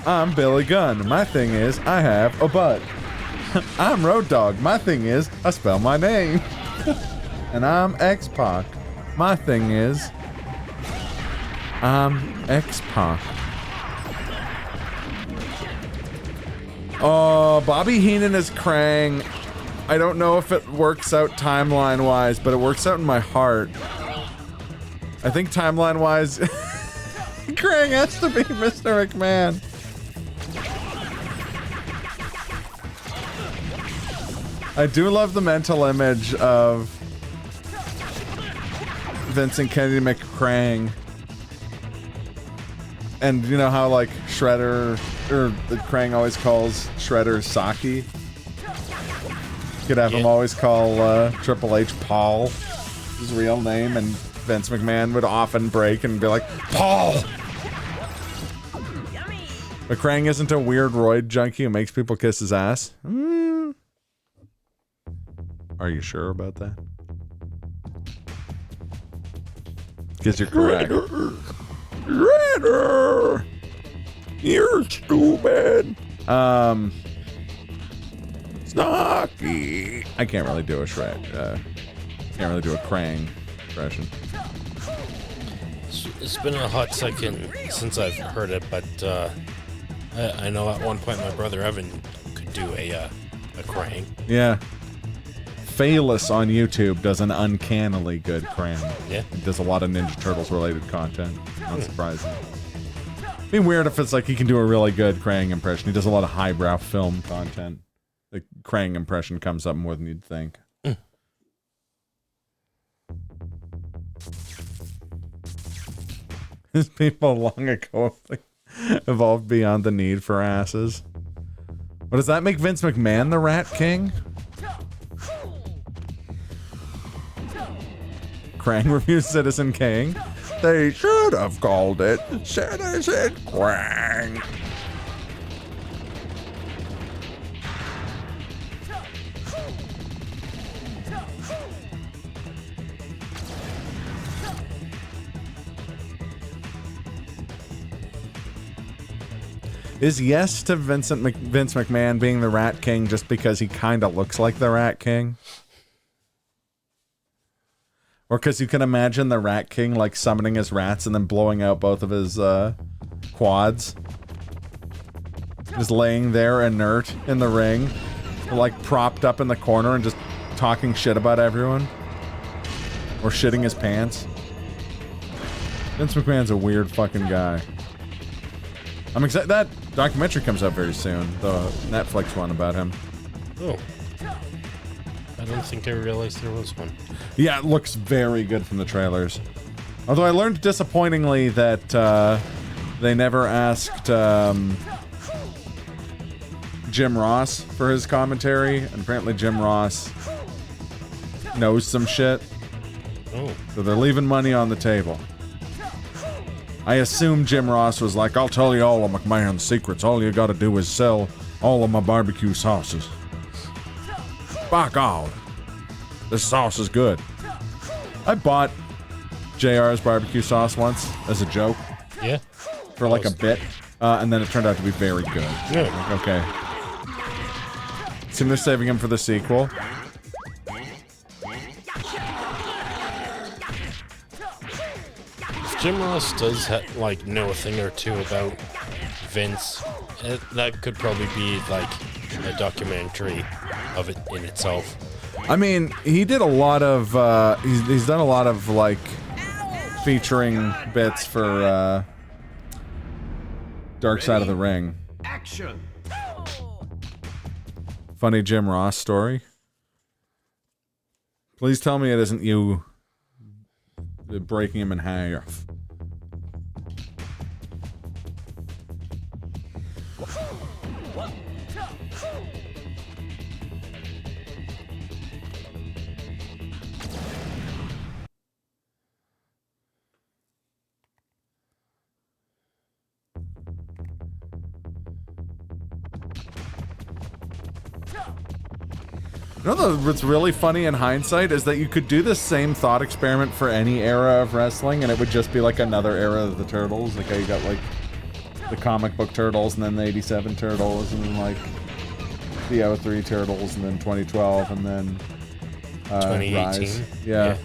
I'm Billy Gunn. My thing is, I have a butt. I'm Road Dogg. My thing is, I spell my name. And I'm X-Pac. My thing is, I'm X-Pac. Oh, Bobby Heenan is Krang. I don't know if it works out timeline-wise, but it works out in my heart. I think timeline-wise, Krang has to be Mr. McMahon. I do love the mental image of Vincent Kennedy McCrang. And you know how, like, Shredder, or the Krang always calls Shredder Saki? Could have him always call Triple H Paul, his real name, and Vince McMahon would often break and be like, Paul! But Krang isn't a weird roid junkie who makes people kiss his ass. Are you sure about that? Because you're correct. Shredder! You're stupid! Snocky! I can't really do a can't really do a Krang impression. It's been a hot second since I've heard it, but I know at one point my brother Evan could do a Krang. Yeah. Phalus on YouTube does an uncannily good Krang. Yeah. He does a lot of Ninja Turtles related content. Not surprising. It'd be weird if it's like he can do a really good Krang impression. He does a lot of highbrow film content. The Krang impression comes up more than you'd think. These people long ago evolved beyond the need for asses. What does that make Vince McMahon the Rat King? Krang reviews Citizen Kang. They should have called it Citizen Krang. Is yes to Vince McMahon being the Rat King just because he kind of looks like the Rat King? Or because you can imagine the Rat King like summoning his rats and then blowing out both of his quads? Just laying there inert in the ring, like propped up in the corner and just talking shit about everyone? Or shitting his pants? Vince McMahon's a weird fucking guy. I'm excited. That documentary comes out very soon. The Netflix one about him. Oh. I don't think I realized there was one. Yeah, it looks very good from the trailers. Although I learned disappointingly that they never asked Jim Ross for his commentary. And apparently Jim Ross knows some shit. Oh. So they're leaving money on the table. I assume Jim Ross was like, I'll tell you all of McMahon's secrets. All you gotta do is sell all of my barbecue sauces. By God, this sauce is good. I bought JR's barbecue sauce once as a joke. Yeah. For like a bit. And then it turned out to be very good. Yeah. Like, okay. Assume they're saving him for the sequel. Jim Ross does like know a thing or two about Vince. That could probably be like a documentary of it in itself. I mean, he did a lot of he's done a lot of like featuring bits for Dark Side of the Ring. Action. Funny Jim Ross story. Please tell me it isn't you breaking him in half. You know what's really funny in hindsight is that you could do the same thought experiment for any era of wrestling and it would just be like another era of the Turtles. Like how you got like the comic book Turtles and then the 87 Turtles and then like the 03 Turtles and then 2012 and then 2018. Rise. Yeah.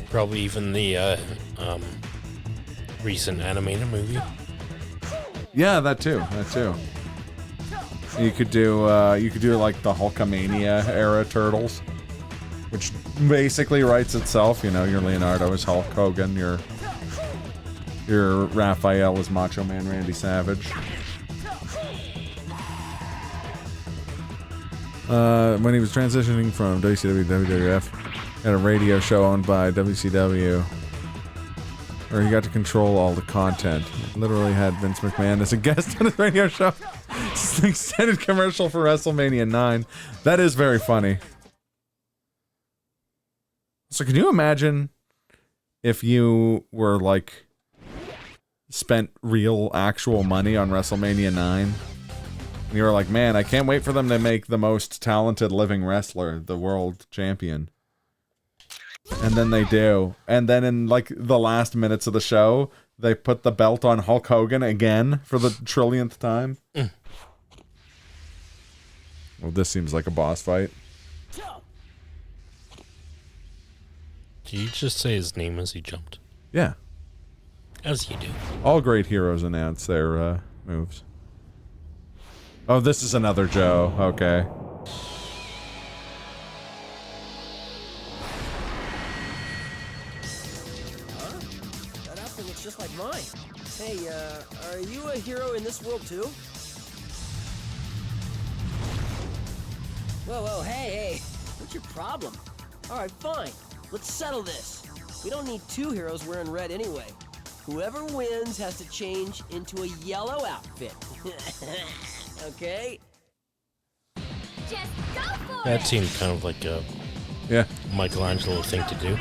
Probably even the recent animated movie. Yeah, that too. That too. You could do like the Hulkamania era Turtles, which basically writes itself. You know, your Leonardo is Hulk Hogan, your Raphael is Macho Man Randy Savage. When he was transitioning from WCW to WWF, had a radio show owned by WCW, where he got to control all the content. Literally had Vince McMahon as a guest on his radio show. It's an extended commercial for WrestleMania 9. That is very funny. So can you imagine if you were like spent real actual money on WrestleMania 9? And you were like, man, I can't wait for them to make the most talented living wrestler the world champion. And then they do. And then in like the last minutes of the show, they put the belt on Hulk Hogan again for the trillionth time. Well, this seems like a boss fight. Did you just say his name as he jumped? Yeah. As you do. All great heroes announce their moves. Oh, this is another Joe. Okay. That outfit looks just like mine. Hey, are you a hero in this world too? Whoa, hey, what's your problem? Alright, fine. Let's settle this. We don't need two heroes wearing red anyway. Whoever wins has to change into a yellow outfit. Okay? Just go for That it. seemed kind of like a Michelangelo thing to do.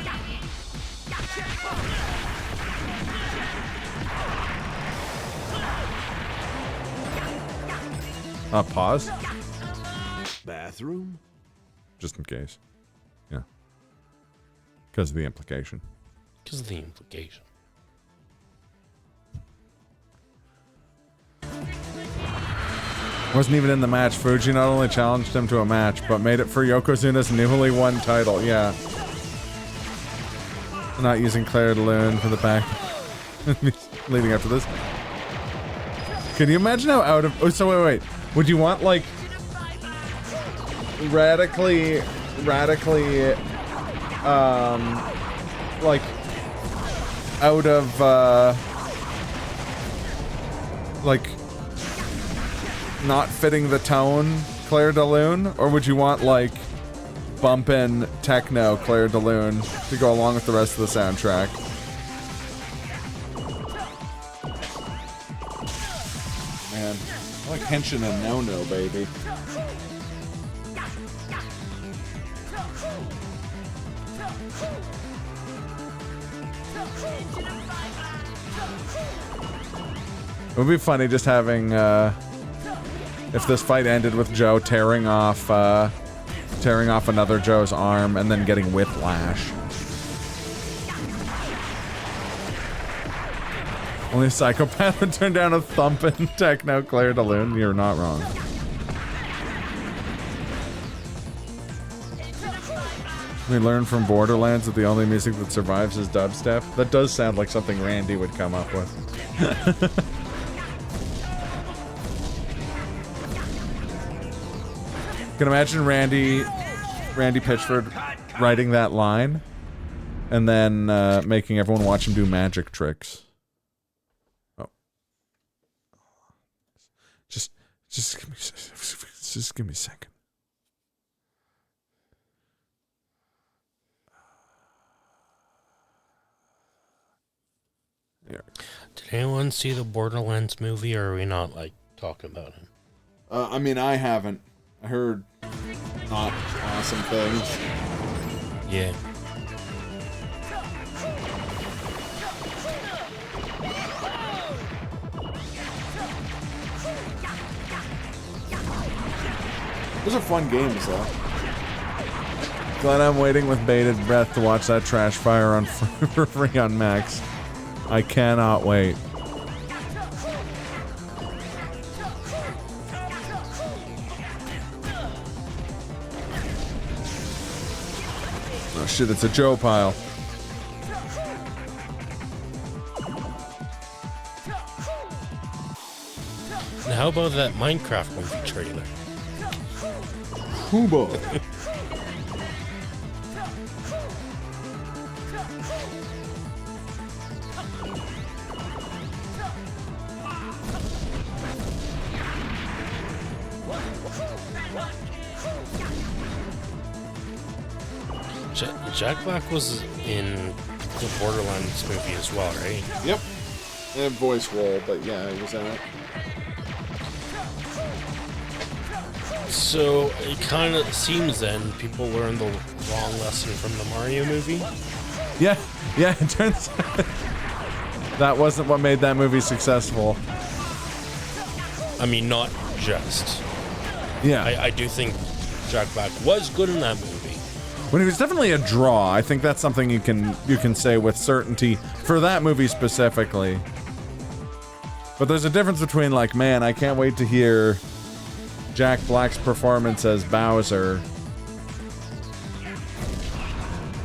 Pause. Bathroom? Just in case. Yeah. Because of the implication. Because of the implication. Wasn't even in the match. Fuji not only challenged him to a match, but made it for Yokozuna's newly won title. Yeah. Not using Claire de Lune for the back. Leading up to this. Can you imagine how out of... Oh, so wait. Would you want, like... radically... like... out of, like... not fitting the tone Claire de Lune? Or would you want, like... bumpin' techno Claire de Lune to go along with the rest of the soundtrack? Man, I like Henshin and No-No, baby. It would be funny just having, if this fight ended with Joe tearing off another Joe's arm and then getting whiplash. Only a psychopath would turn down a thumping techno Claire de Lune. You're not wrong. We learned from Borderlands that the only music that survives is dubstep. That does sound like something Randy would come up with. You can imagine Randy Pitchford writing that line and then making everyone watch him do magic tricks. Oh. Just give me a second. Did anyone see the Borderlands movie, or are we not, like, talking about it? I mean, I haven't. I heard not awesome things. Yeah. Those are fun games, though. Glad I'm waiting with bated breath to watch that trash fire on for free on Max. I cannot wait. Oh shit, it's a Joe pile. And how about that Minecraft movie trailer? Kubo. Jack Black was in the Borderlands movie as well, right? Yep. And voice role, but yeah, it was in it. So it kind of seems then people learned the wrong lesson from the Mario movie. Yeah, it turns out that wasn't what made that movie successful. I mean, not just. Yeah. I do think Jack Black was good in that movie. When he was definitely a draw, I think that's something you can say with certainty for that movie specifically. But there's a difference between, like, man, I can't wait to hear Jack Black's performance as Bowser,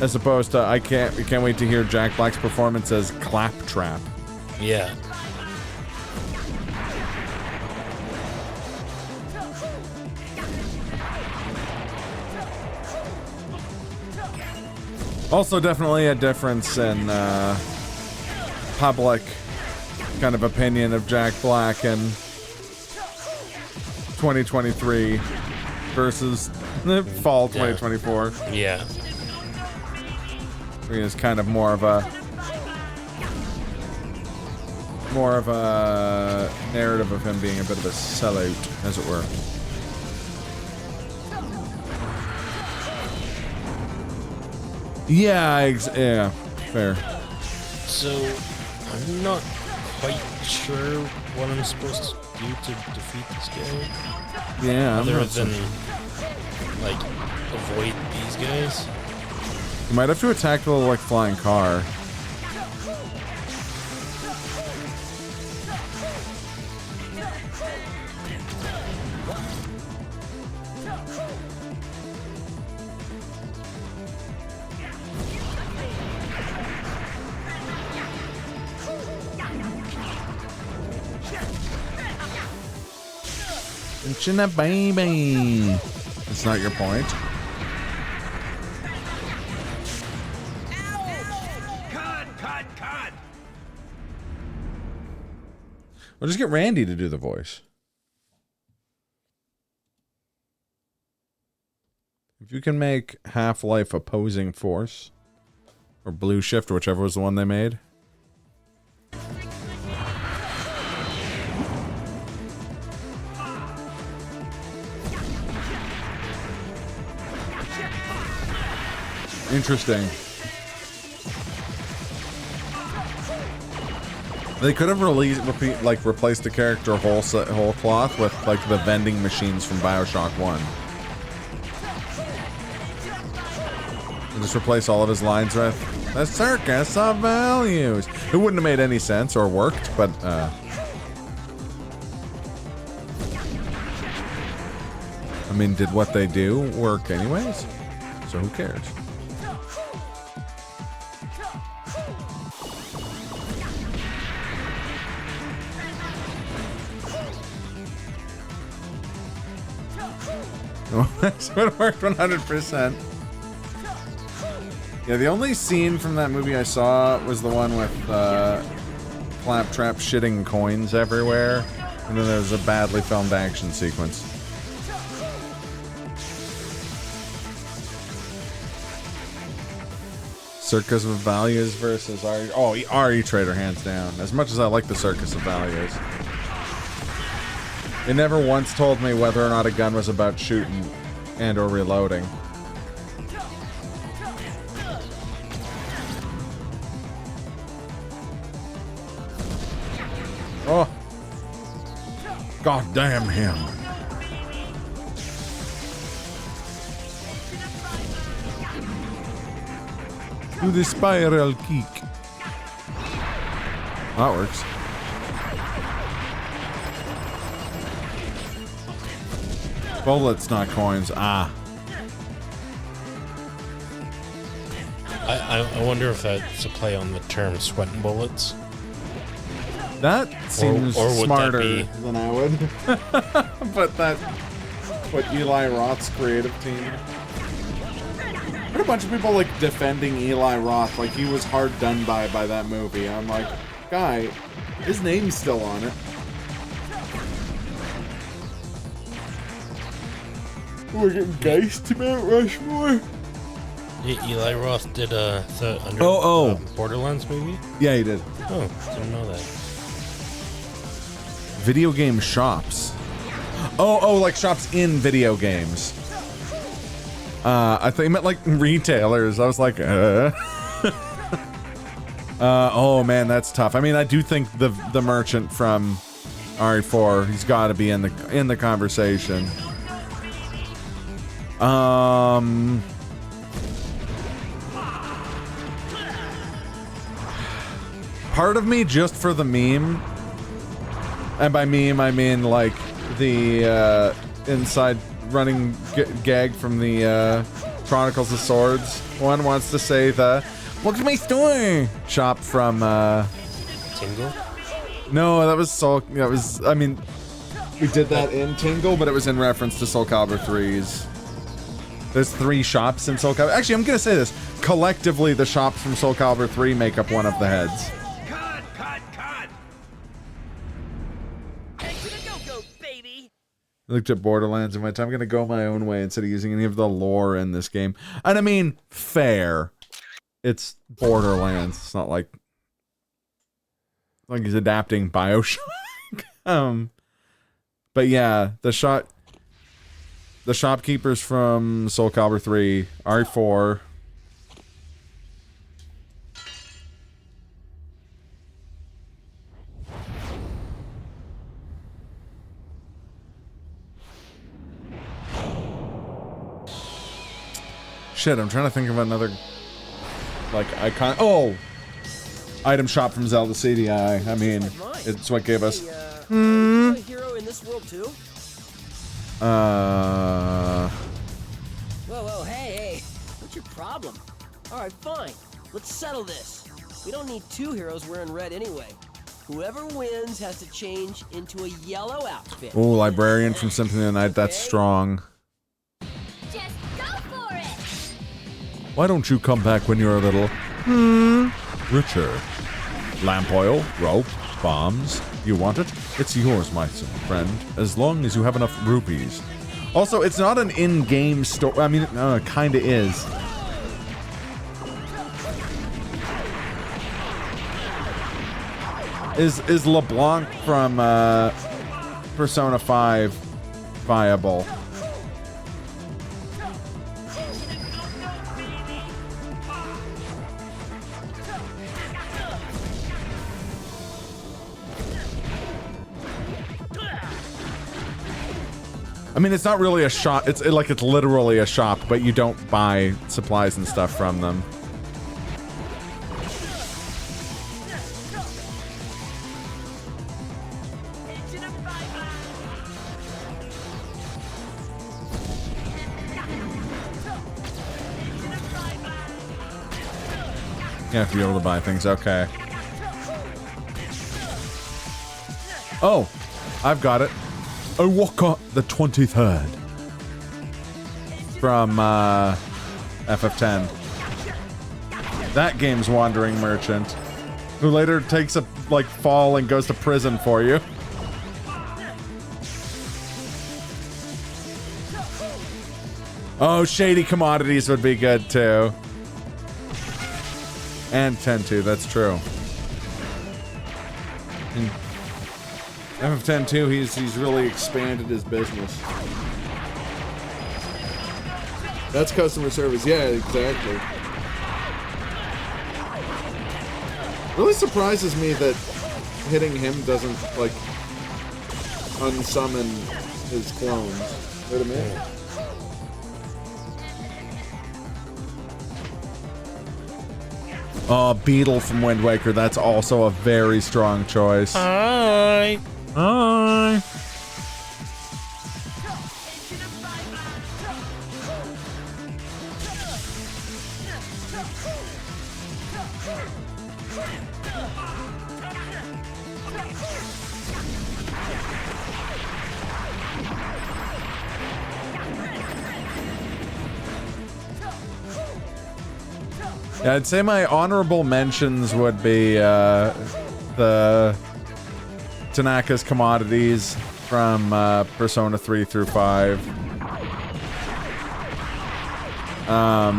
as opposed to I can't wait to hear Jack Black's performance as Claptrap. Yeah. Also, definitely a difference in public kind of opinion of Jack Black in 2023 versus the fall 2024. Yeah. He is kind of more of a narrative of him being a bit of a sellout, as it were. Yeah, yeah, fair. So, I'm not quite sure what I'm supposed to do to defeat this guy. Yeah, other than, like, avoid these guys. You might have to attack the little, like, flying car. Chin up, baby. That's not your point. Cut! We'll just get Randy to do the voice. If you can make Half-Life Opposing Force, or Blue Shift, whichever was the one they made. Interesting. They could have replaced the character whole cloth with like the vending machines from BioShock 1. And just replace all of his lines with the circus of values. It wouldn't have made any sense or worked, but I mean, did what they do work anyways? So who cares? This would have worked 100%. Yeah, the only scene from that movie I saw was the one with Claptrap shitting coins everywhere, and then there was a badly filmed action sequence. Circus of Values versus RE. Oh, RE Trader, hands down. As much as I like the Circus of Values. They never once told me whether or not a gun was about shooting and or reloading. Oh. God damn him. Do the spiral kick. That works. Bullets, not coins. Ah. I wonder if that's a play on the term sweating bullets. That seems or would smarter that be... than I would. But that's what Eli Roth's creative team. I heard a bunch of people like defending Eli Roth, like he was hard done by that movie. I'm like, guy, his name's still on it. We're getting Geist to Mount Rushmore. Eli Roth did the Borderlands movie? Yeah, he did. Oh, didn't know that. Video game shops. Oh, like shops in video games. I thought you meant like retailers. I was like, oh man, that's tough. I mean, I do think the merchant from RE4, he's got to be in the conversation. Part of me, just for the meme, and by meme I mean like the inside running gag from the Chronicles of Swords. One wants to say the "Look at my store" shop from Tingle? No, that was Soul. That was. I mean, we did that in Tingle, but it was in reference to Soul Calibur 3's. There's 3 shops in Soul Calibur. Actually, I'm gonna say this. Collectively, the shops from Soul Calibur 3 make up one of the heads. Cut! Head to the go-go, baby! I looked at Borderlands and went, I'm gonna go my own way instead of using any of the lore in this game. And I mean, fair. It's Borderlands. It's not like he's adapting BioShock. But yeah, the shopkeepers from Soul Calibur 3, RE4. Shit, I'm trying to think of another like icon. Oh, item shop from Zelda CDI. I mean, it's what gave us. Are you a hero in this world too? Whoa, hey, what's your problem? Alright, fine. Let's settle this. We don't need 2 heroes wearing red anyway. Whoever wins has to change into a yellow outfit. Oh, Librarian from Symphony of the Night, that's strong. Just go for it! Why don't you come back when you're a little, richer? Lamp oil, rope, bombs. You want it? It's yours, my friend, as long as you have enough rupees. Also, it's not an in-game store. I mean, it kinda is. Is LeBlanc from Persona 5 viable? I mean, it's not really a shop. It's literally a shop, but you don't buy supplies and stuff from them. You have to be able to buy things. Okay. Oh, I've got it. Owaka the 23rd. From FF10. That game's wandering merchant. Who later takes a, fall and goes to prison for you. Oh, Shady Commodities would be good too. And 10-2, that's true. In FF10-2, he's really expanded his business. That's customer service, yeah, exactly. Really surprises me that hitting him doesn't, unsummon his clones. Wait a minute. Oh, Beetle from Wind Waker. That's also a very strong choice. Hi. Hi. Yeah, I'd say my honorable mentions would be the Tanaka's Commodities from Persona 3 through 5.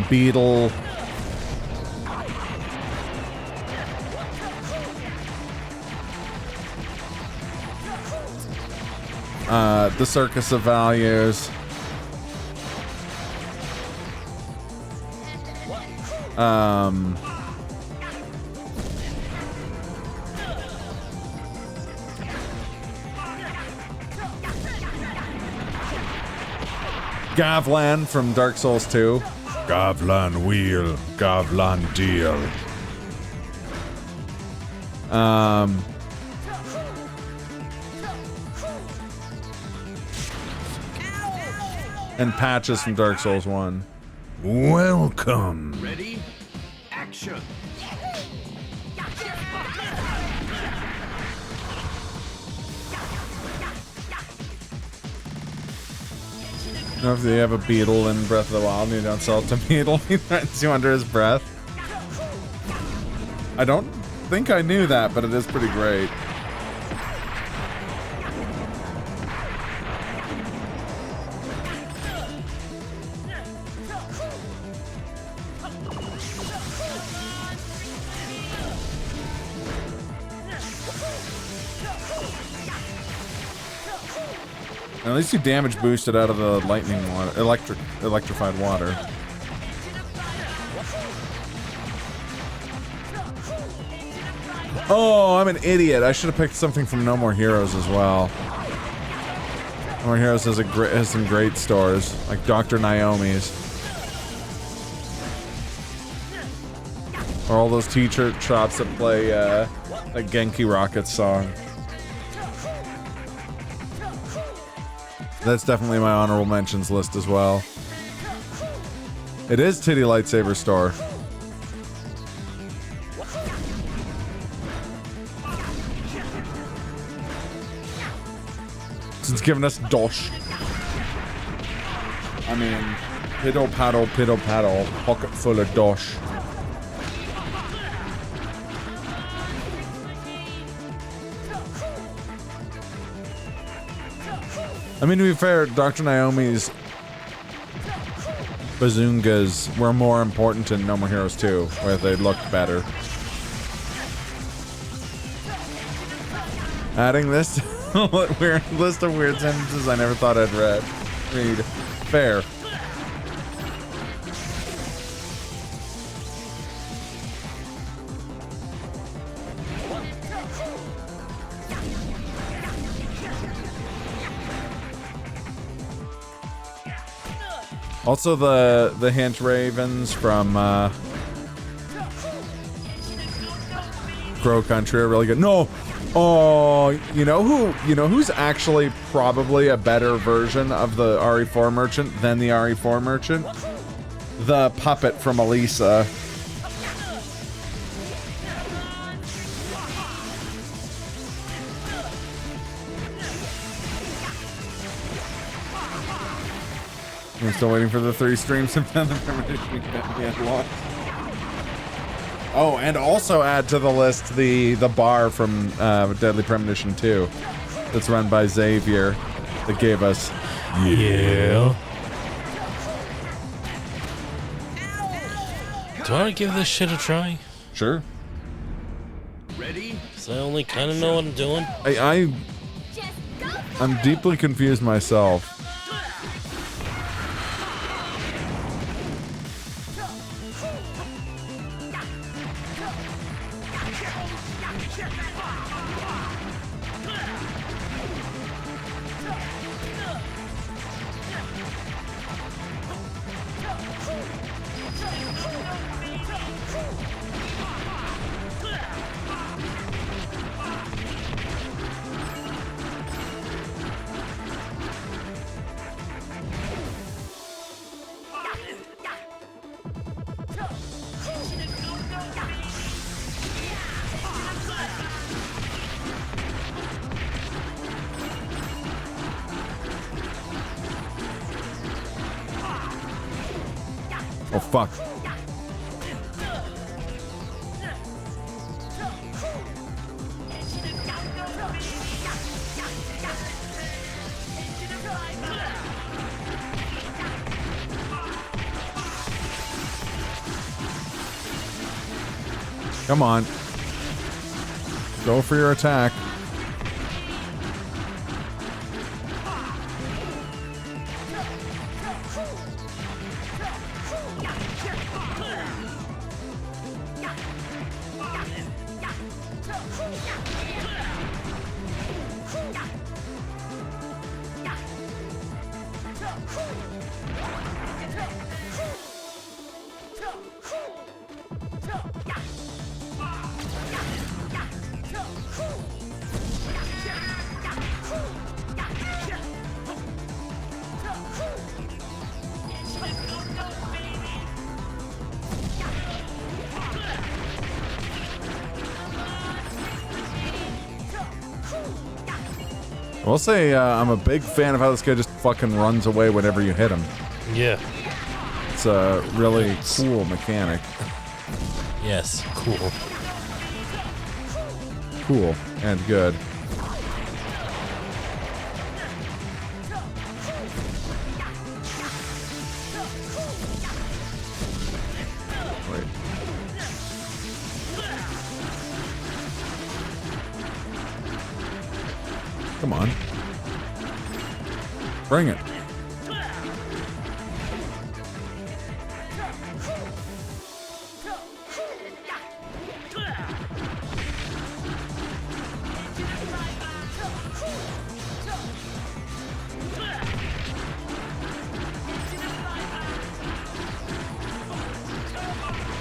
Beetle. The Circus of Values. Gavlan from Dark Souls 2. Gavlan wheel, Gavlan deal. And Patches from Dark Souls 1. Welcome. Ready? Action. You know, if you have a beetle in Breath of the Wild and you don't sell it to Beetle, he threatens you under his breath. I don't think I knew that, but it is pretty great. At least you damage boosted out of the lightning water, electrified water. Oh, I'm an idiot. I should have picked something from No More Heroes as well. No More Heroes has some great stores, like Dr. Naomi's. Or all those t-shirt shops that play that Genki Rockets song. That's definitely my honorable mentions list as well. It is Titty Lightsaber Store. It's giving us dosh. I mean, piddle paddle, pocket full of dosh. I mean, to be fair, Dr. Naomi's bazungas were more important in No More Heroes 2, where they looked better. Adding this to weird list of weird sentences I never thought I'd read. Fair. Also, the hint ravens from Crow Country are really good. No, oh, you know who's actually probably a better version of the RE4 merchant than the RE4 merchant? The puppet from Elisa. I'm still waiting for the 3 streams of the premonition to be unlocked. Oh, and also add to the list the bar from Deadly Premonition 2 that's run by Xavier that gave us. Yeah. Do I want to give this shit a try? Sure. Ready? Because I only kind of know what I'm doing. I'm deeply confused myself. Oh, fuck. Come on. Go for your attack. I will say I'm a big fan of how this guy just fucking runs away whenever you hit him. Yeah. It's a really cool mechanic. Yes. Cool. Cool and good. Wait. Come on. Bring it.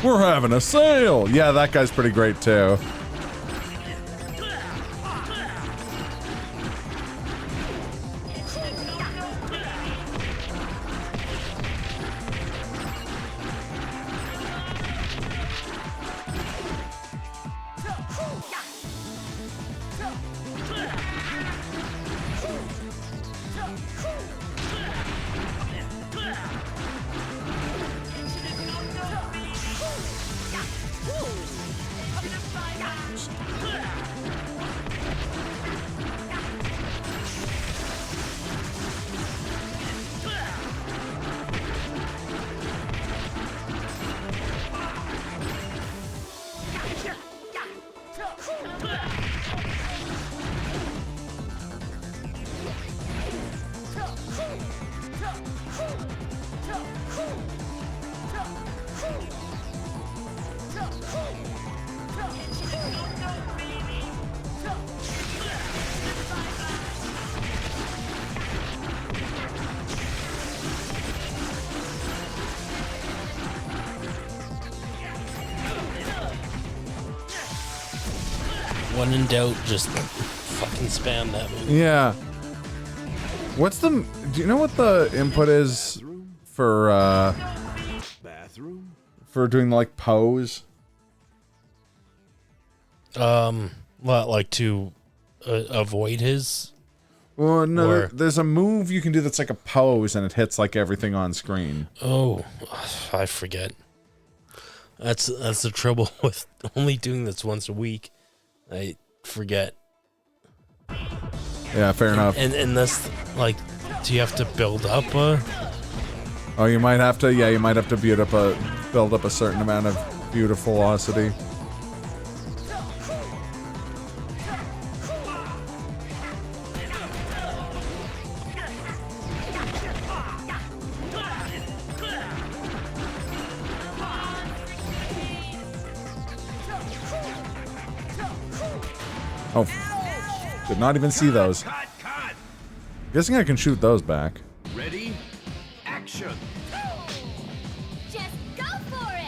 We're having a sale! Yeah, that guy's pretty great too. When in doubt, just fucking spam that move. Yeah. What's the... Do you know what the input is for, Bathroom? for doing, like, pose? Like to avoid his... Well, no, Or- there's a move you can do that's like a pose, and it hits, like, everything on screen. Oh, I forget. That's the trouble with only doing this once a week. I forget. Yeah, fair enough. And this, like, do you have to build up a... Oh, you might have to, yeah, you might have to build up a certain amount of Viewtifulocity. Oh, did not even see those. Cut, cut! Guessing I can shoot those back. Ready? Action! Just go for it!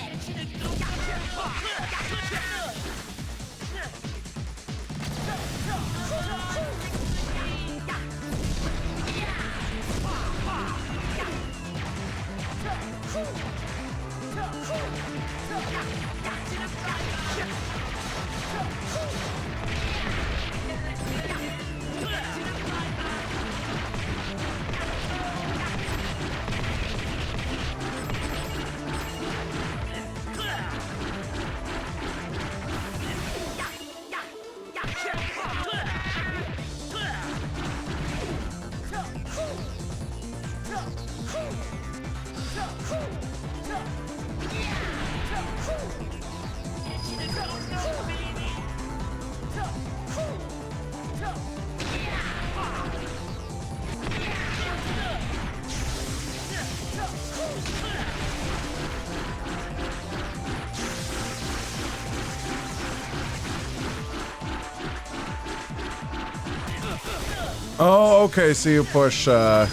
Oh, okay, so you push the,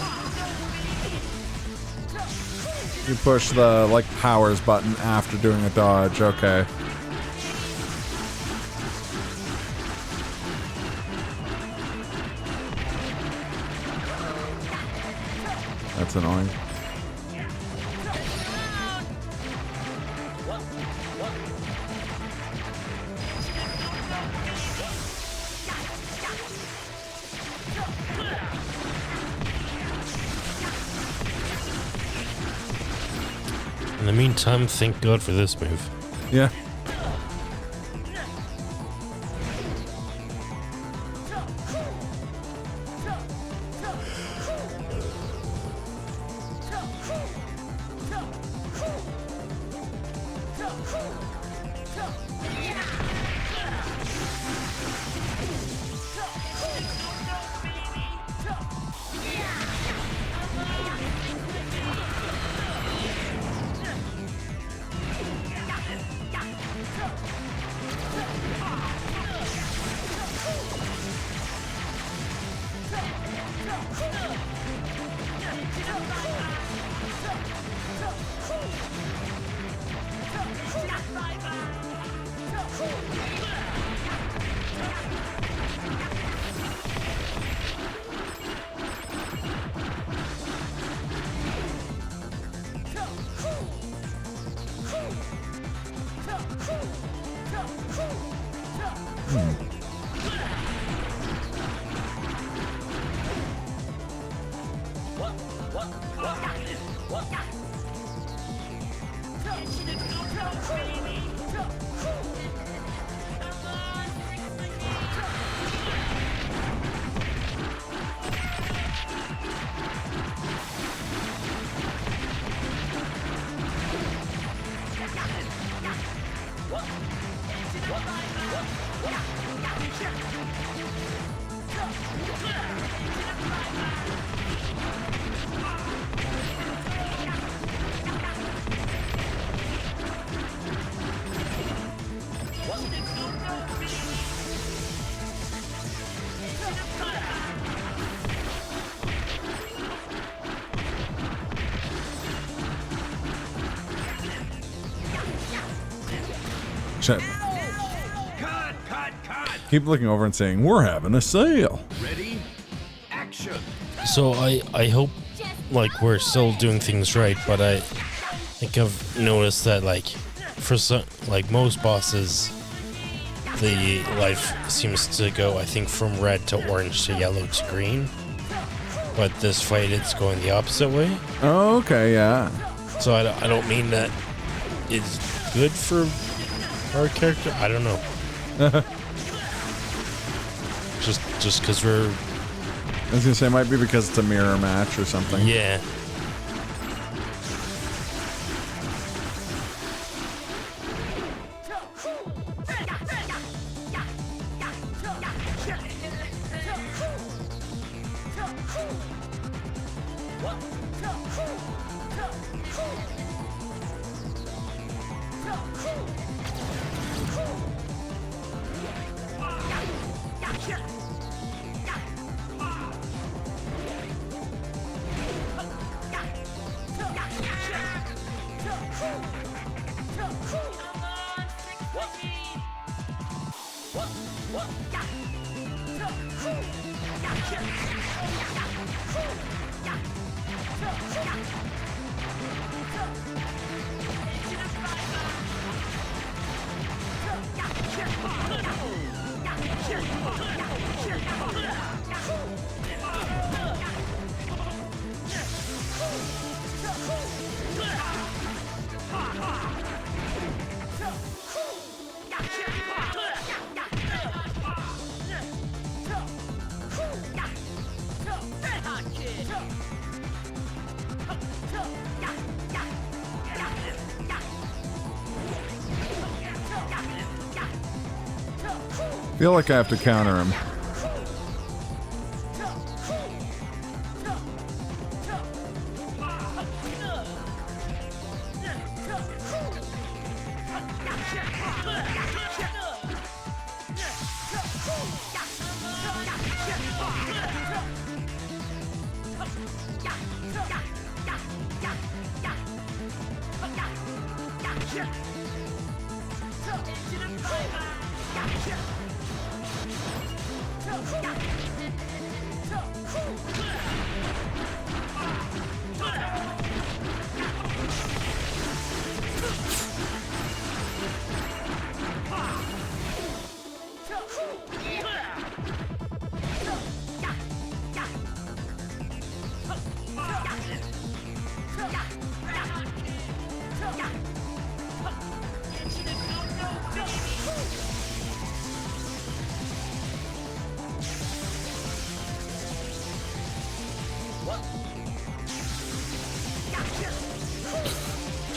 like, powers button after doing a dodge, okay. That's annoying. In the meantime, thank God for this move. Yeah. Shit. Cut, cut, Keep looking over and saying, "We're having a sale." Ready? Action. So I hope like we're still doing things right, but I think I've noticed that like for some like most bosses, the life seems to go I think from red to orange to yellow to green. But this fight it's going the opposite way. Oh, okay, yeah. So I don't mean that is good for our character. I don't know. just because we're I was gonna say it might be because it's a mirror match or something. yeah. Feel like I have to counter him.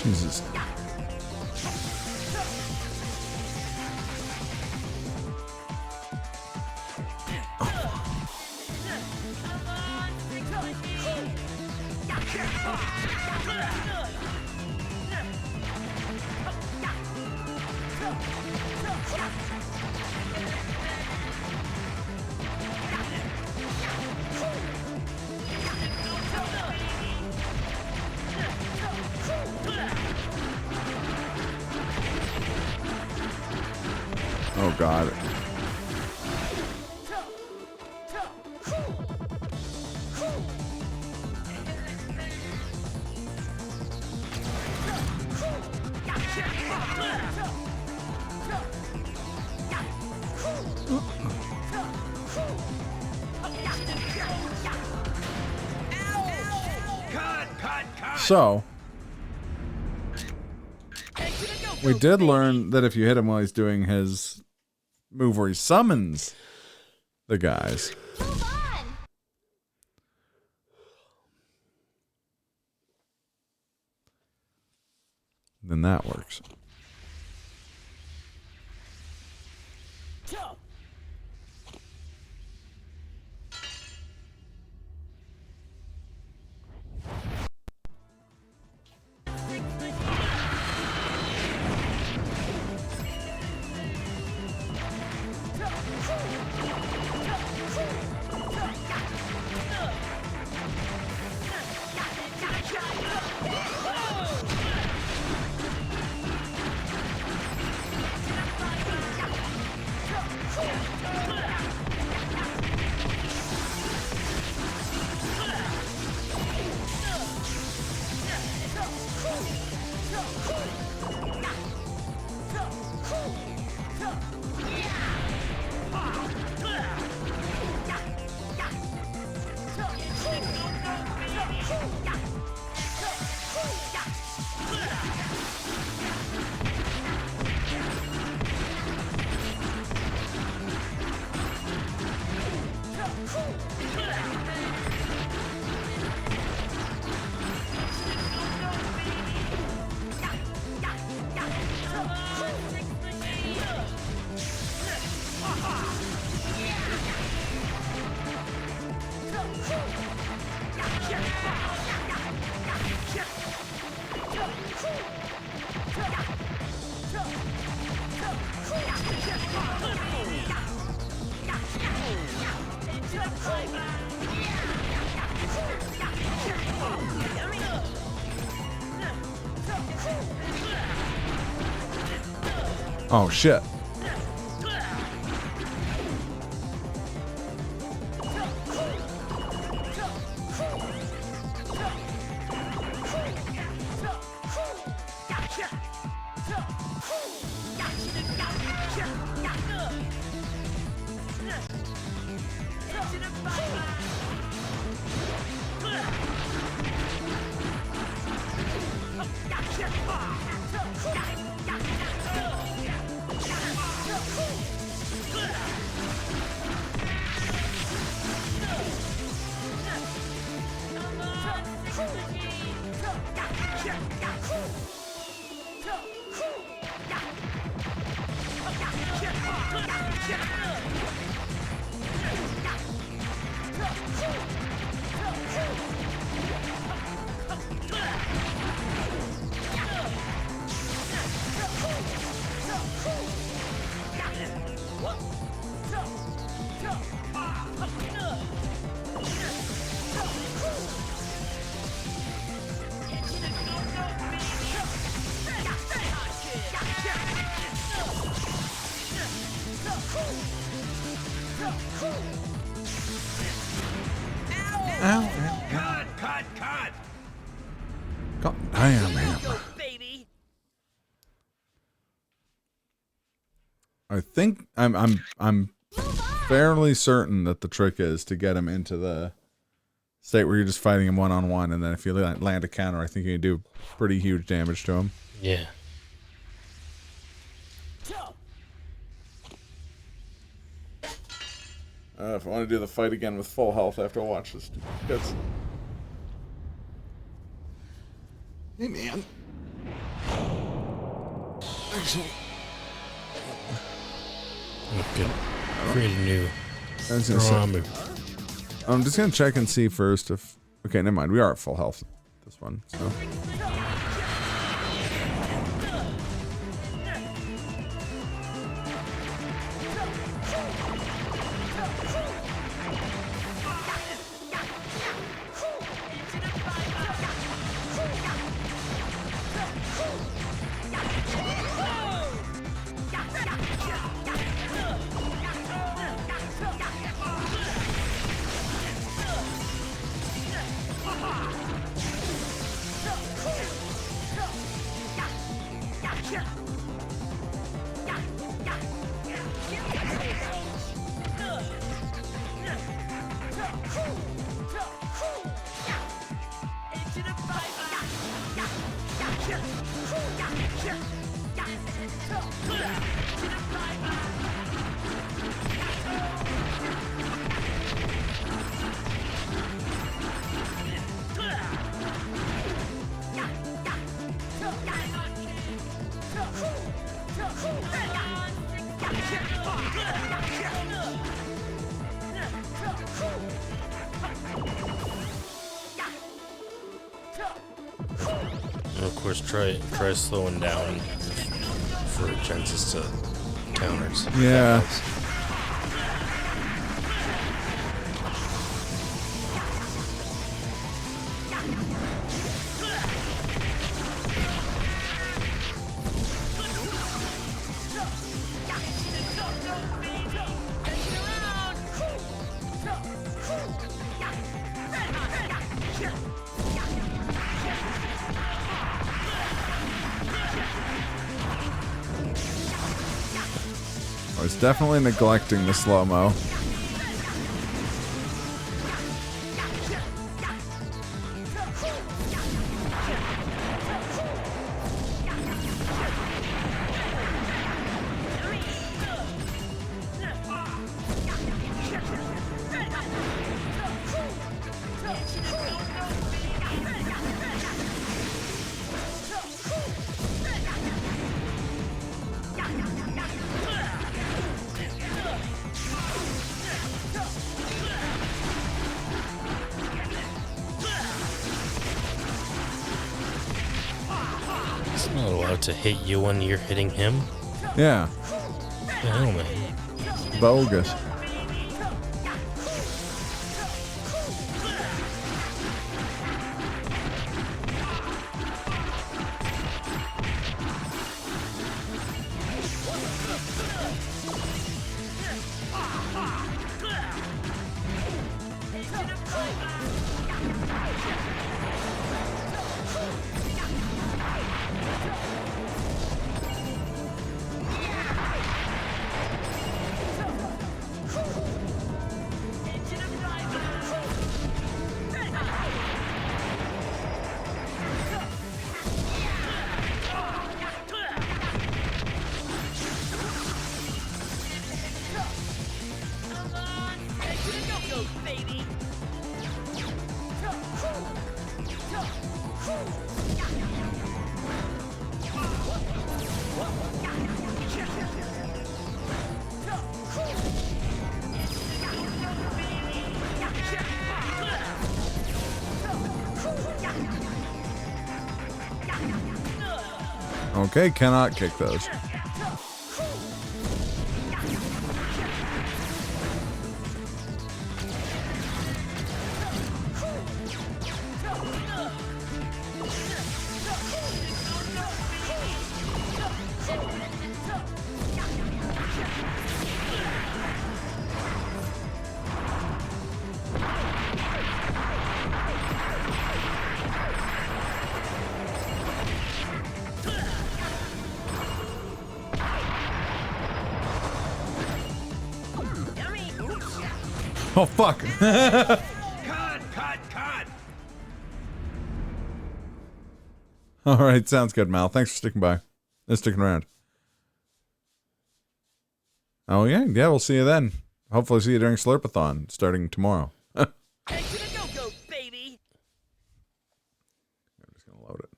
Jesus. Oh God. So, we did learn that if you hit him while he's doing his move where he summons the guys, Move on! then that works. Oh shit. Cut! God damn, man. Baby. I think I'm fairly certain that the trick is to get him into the state where you're just fighting him one-on-one, and then if you land a counter, I think you can do pretty huge damage to him. Yeah. If I want to do the fight again with full health, I have to watch this. Because... Hey, man. Actually... Okay. Create a new I was gonna say, drama. I'm just gonna check and see first if... Okay, never mind. We are at full health. This one, so... And of course, try slowing down for chances to counters. Yeah. is definitely neglecting the slow-mo. It's not allowed to hit you when you're hitting him. Yeah, What the hell, man? bogus. Okay, cannot kick those. Oh, fuck. Cut! All right, sounds good, Mal. Thanks for sticking by. Sticking around. Oh, yeah, we'll see you then. Hopefully see you during Slurpathon, starting tomorrow. Head to the go-go, baby! I'm just gonna load it.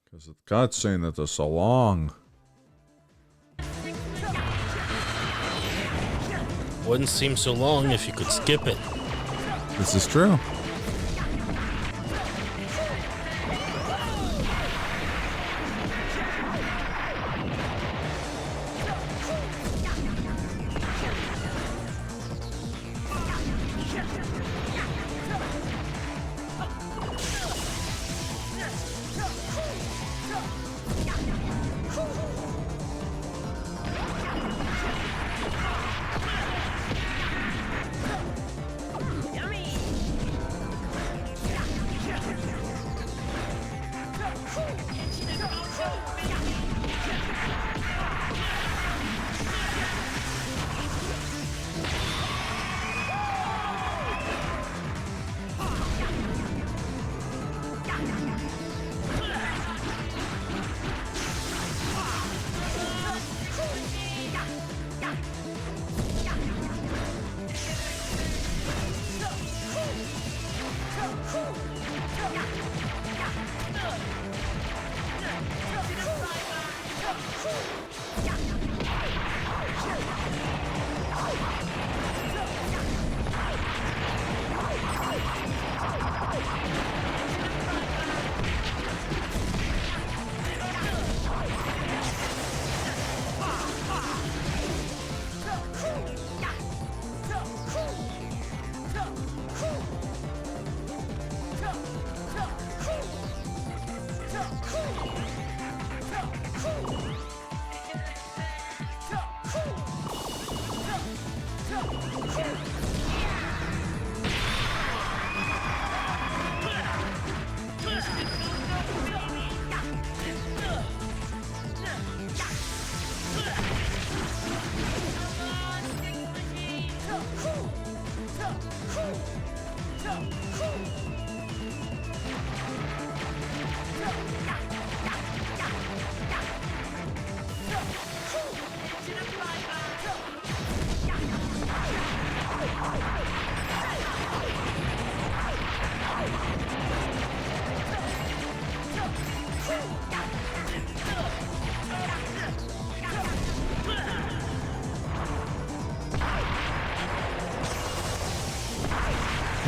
Because the cutscene that is so long. Wouldn't seem so long if you could skip it. This is true.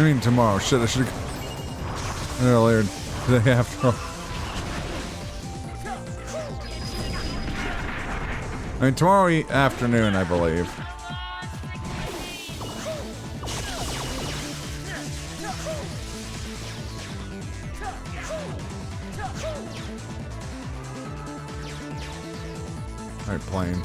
I mean tomorrow. Shit, I should have earlier today after all. I mean tomorrow afternoon, I believe. Alright, plane.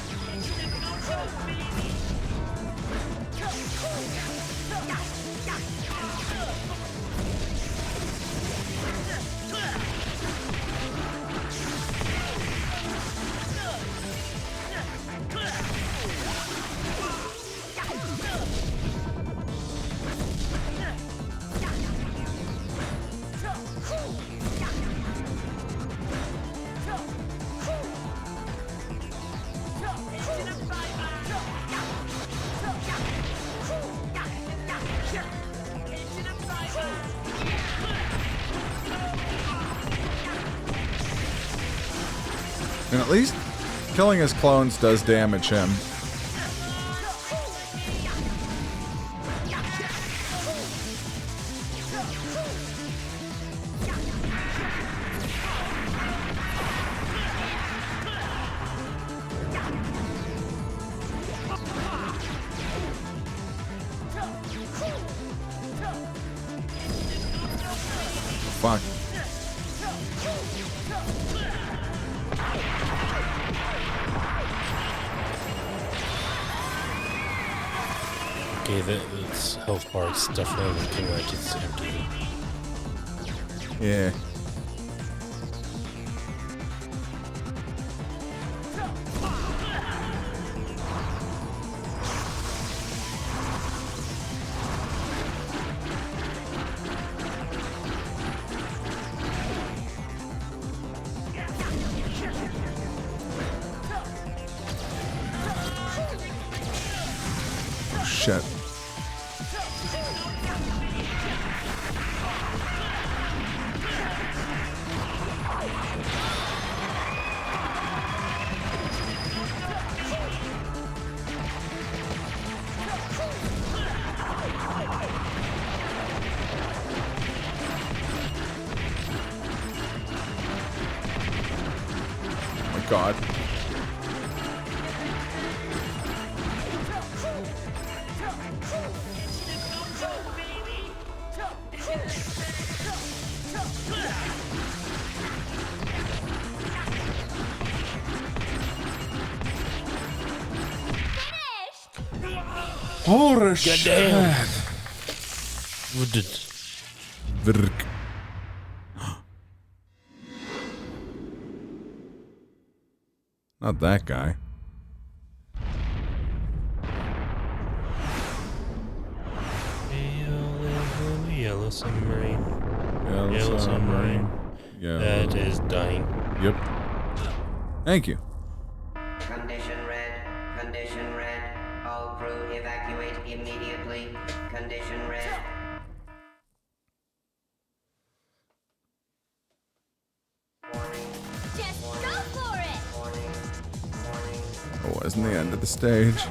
And at least killing his clones does damage him. Fuck. Okay, this health bar is definitely looking like it's empty. Yeah. Shit. Oh my God. Holy shit. Goddamn. What did? Vrk. Not that guy. Yellow submarine. Yellow Yellow submarine. Yeah. That is dying. Yep. Thank you. Condition red. Condition red. All crew evacuate immediately. Condition red. Just go for it! It wasn't the end of the stage.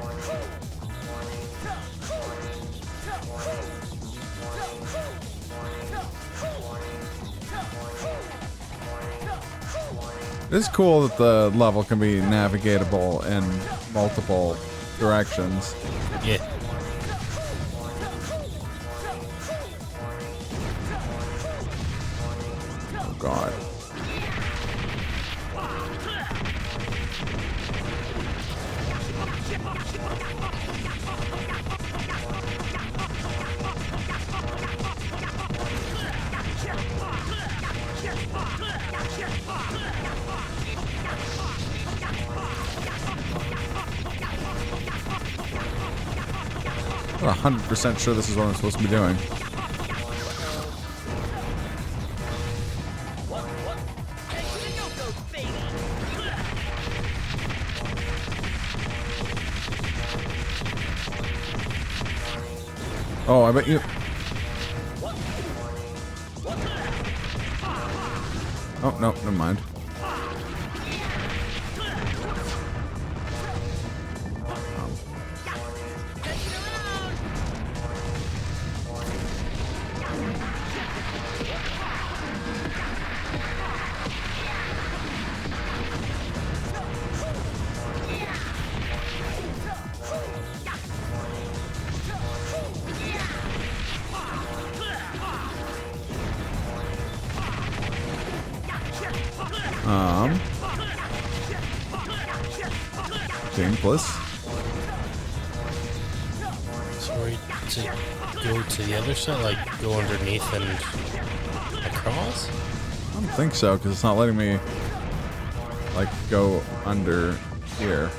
It's cool that the level can be navigatable in multiple directions. Yeah. Oh God. I'm 100% sure this is what I'm supposed to be doing. Oh, I bet you... Oh, no, never mind. gamepless. So we're to go to the other side, like go underneath and across? I don't think so, because it's not letting me, like, go under here.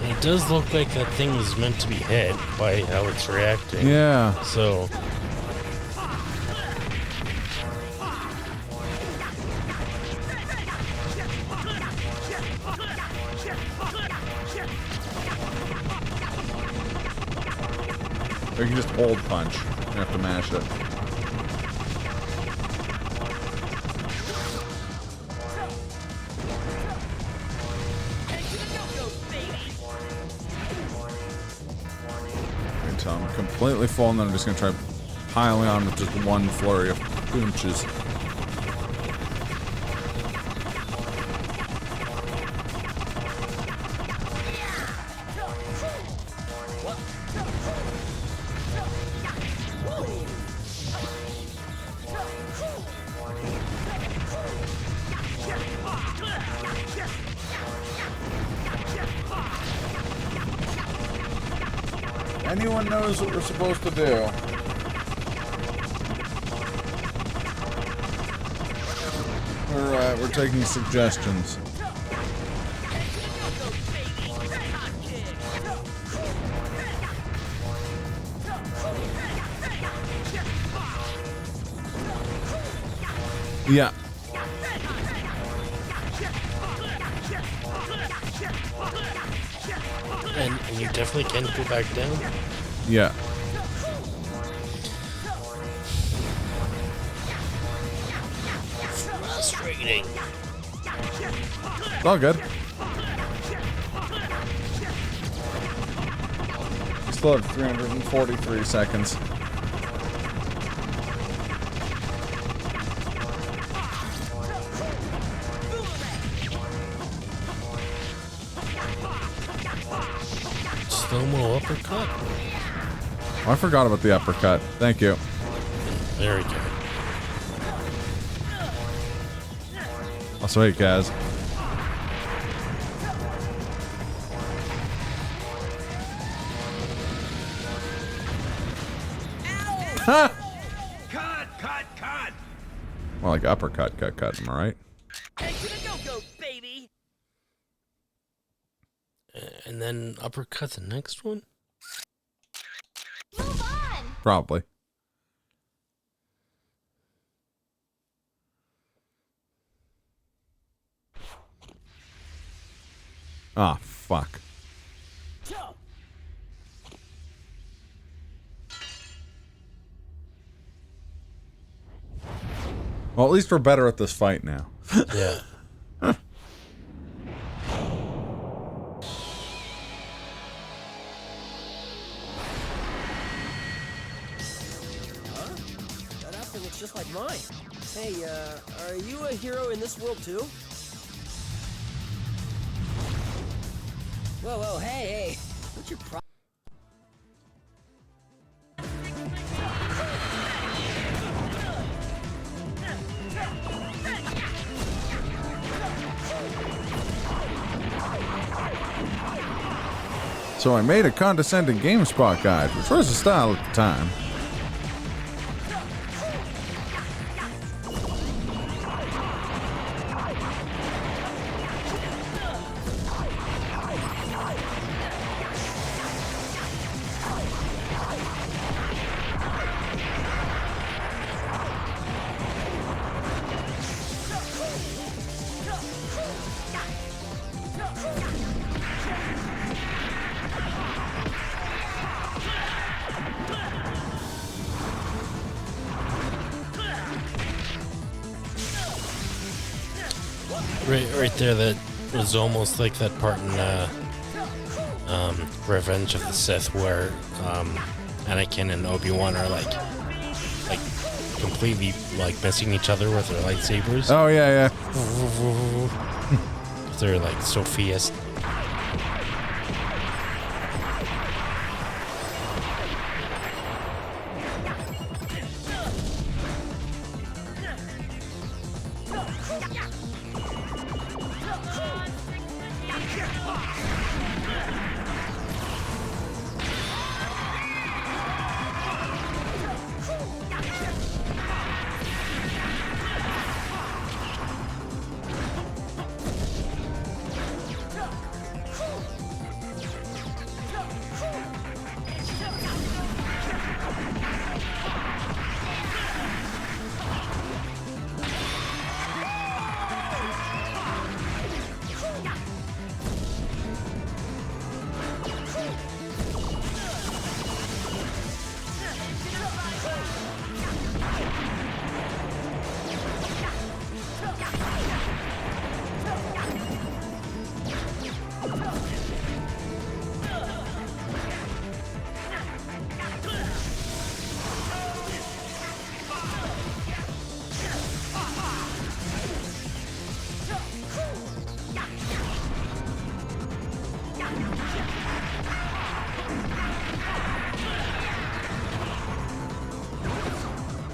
It does look like that thing is meant to be hit by how it's reacting. Yeah. So Or you can just hold punch. You don't have to mash it. Until I'm completely full, and then I'm just gonna try piling on with just one flurry of punches. Anyone knows what we're supposed to do? We're taking suggestions. Yeah. and you definitely can go back down. Yeah. Frustrating. It's all good. We still have 343 seconds. Slow-mo uppercut. Oh, I forgot about the uppercut. Thank you. There we go. Also, hey, Kaz. Ha! Cut! More like uppercut, cut. Am I right? Head to the go-go, baby! And then uppercut the next one? Move on! Probably. Ah, fuck. Well, at least we're better at this fight now. Yeah. That outfit looks just like mine. Hey, are you a hero in this world too? Whoa, hey. What's your problem? So I made a condescending GameSpot guide, which was the style at the time. Right there, that was almost like that part in Revenge of the Sith, where Anakin and Obi-Wan are like completely like messing each other with their lightsabers. Oh yeah, They're like so fierce.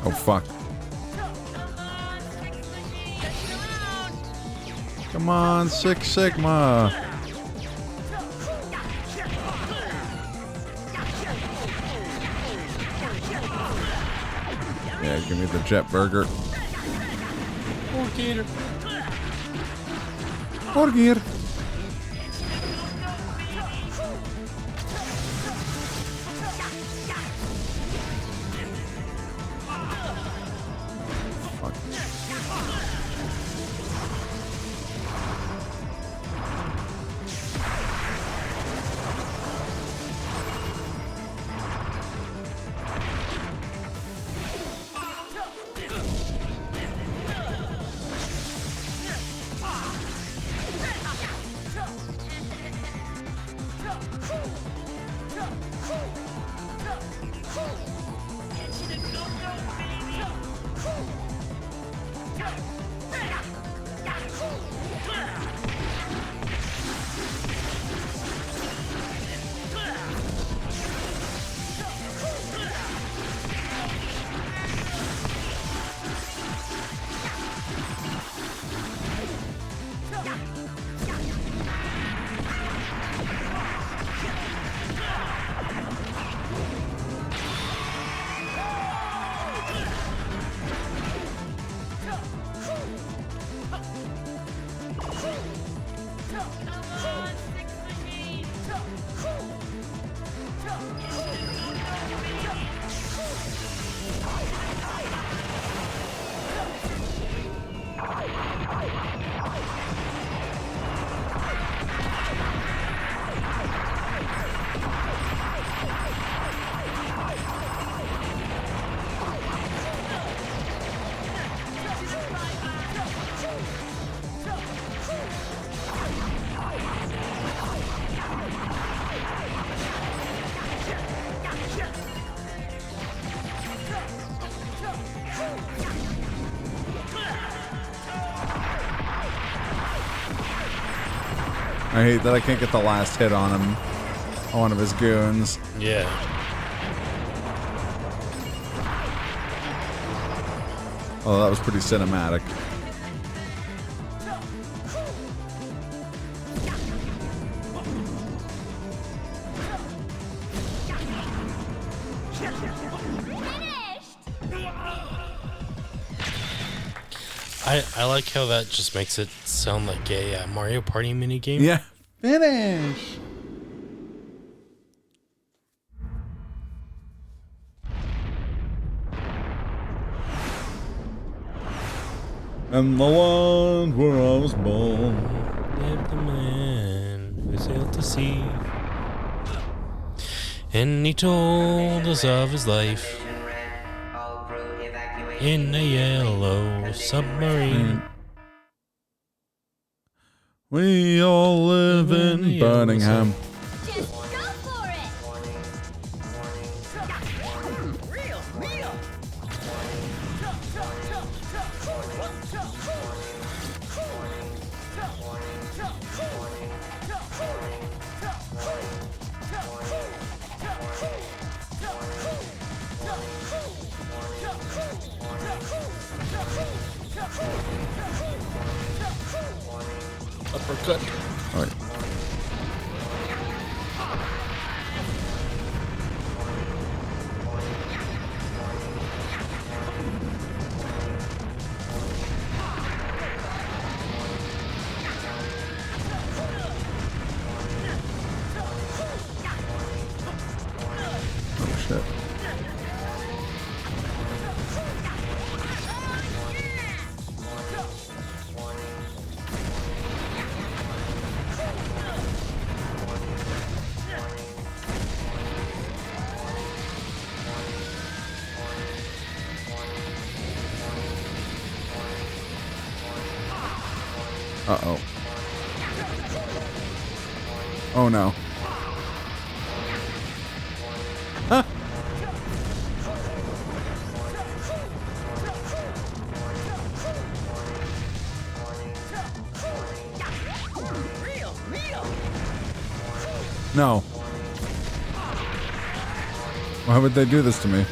Oh fuck. Come on, Six Sigma. Yeah, give me the jet burger. Burger. I hate that I can't get the last hit on him. On one of his goons. Yeah. Oh, that was pretty cinematic. I like how that just makes it sound like a Mario Party minigame. Yeah. Finish! And the land where I was born. Lived the man who sailed to sea, and he told us of his life in a yellow submarine. We all live in Birmingham. Just Uppercut. All right. Oh shit. Uh-oh. Oh no. Huh? No. Why would they do this to me?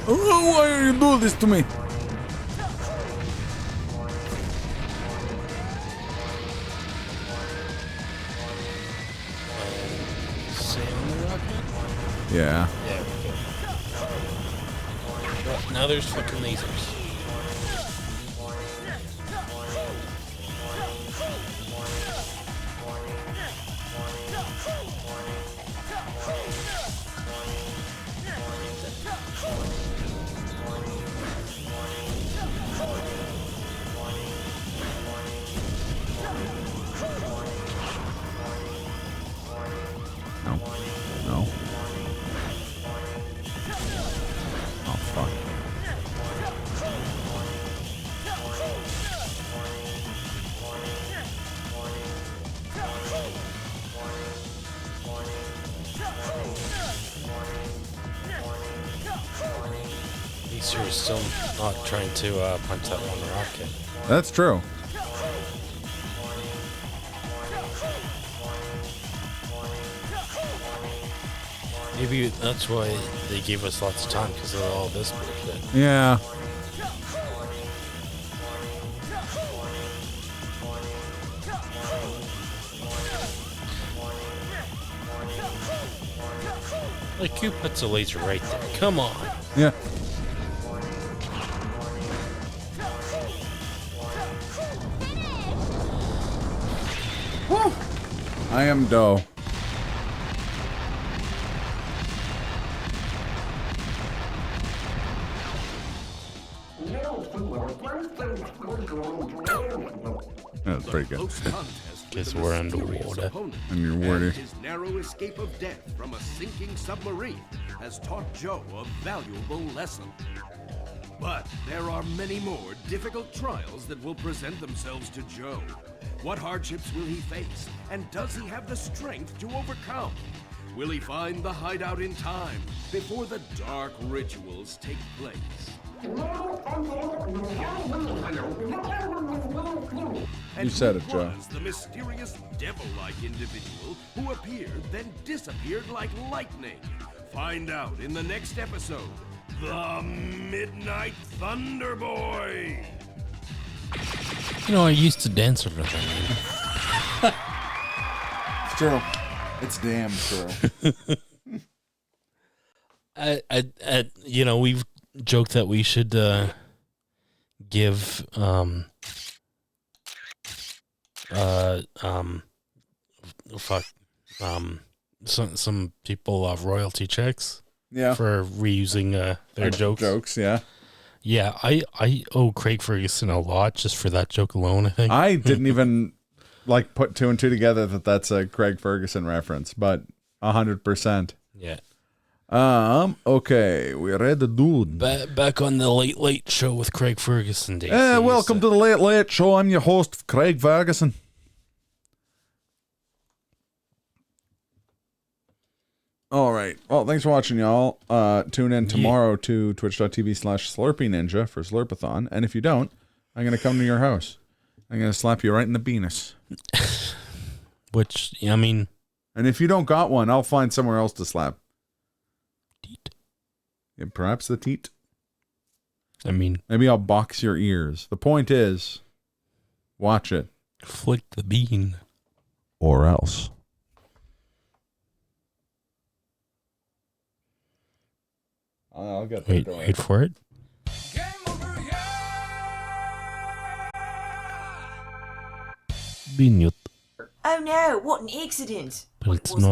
Oh, why are you doing this to me? Salmon rocket? Yeah. Yeah, okay. Well, now there's fucking lasers. No. No. Oh, fuck. At least you're still not trying to punch that one rocket. That's true. Maybe that's why they gave us lots of time, because of all this bullshit. Yeah. Like, who puts a laser right there? Come on. Yeah. Woo! I am dough. That's pretty good. Guess we're underwater. And you're wordy. His narrow escape of death from a sinking submarine has taught Joe a valuable lesson. But there are many more difficult trials that will present themselves to Joe. What hardships will he face, and does he have the strength to overcome? Will he find the hideout in time before the dark rituals take place? You said it, Joe. Was the mysterious devil-like individual who appeared then disappeared like lightning? Find out in the next episode, The Midnight Thunder Boy. You know, I used to dance with them. It's true. It's damn true. You know, we've joked that we should give some people royalty checks Yeah. for reusing their jokes. Jokes, yeah. Yeah, I owe Craig Ferguson a lot just for that joke alone, I think. I didn't even like put two and two together that that's a Craig Ferguson reference, but 100%. Yeah. Okay, we read the dude. Back on the Late Show with Craig Ferguson. Welcome to the Late Show. I'm your host, Craig Ferguson. All right. Well, thanks for watching, y'all. Tune in tomorrow to twitch.tv/Slurpee Ninja for Slurpathon. And if you don't, I'm going to come to your house. I'm going to slap you right in the penis. Which, I mean... And if you don't got one, I'll find somewhere else to slap. Teat. Yeah, perhaps the teat. I mean... Maybe I'll box your ears. The point is, watch it. Flick the bean. Or else. I'll get there. Wait for it. Bean. Oh no, what an accident. But it's not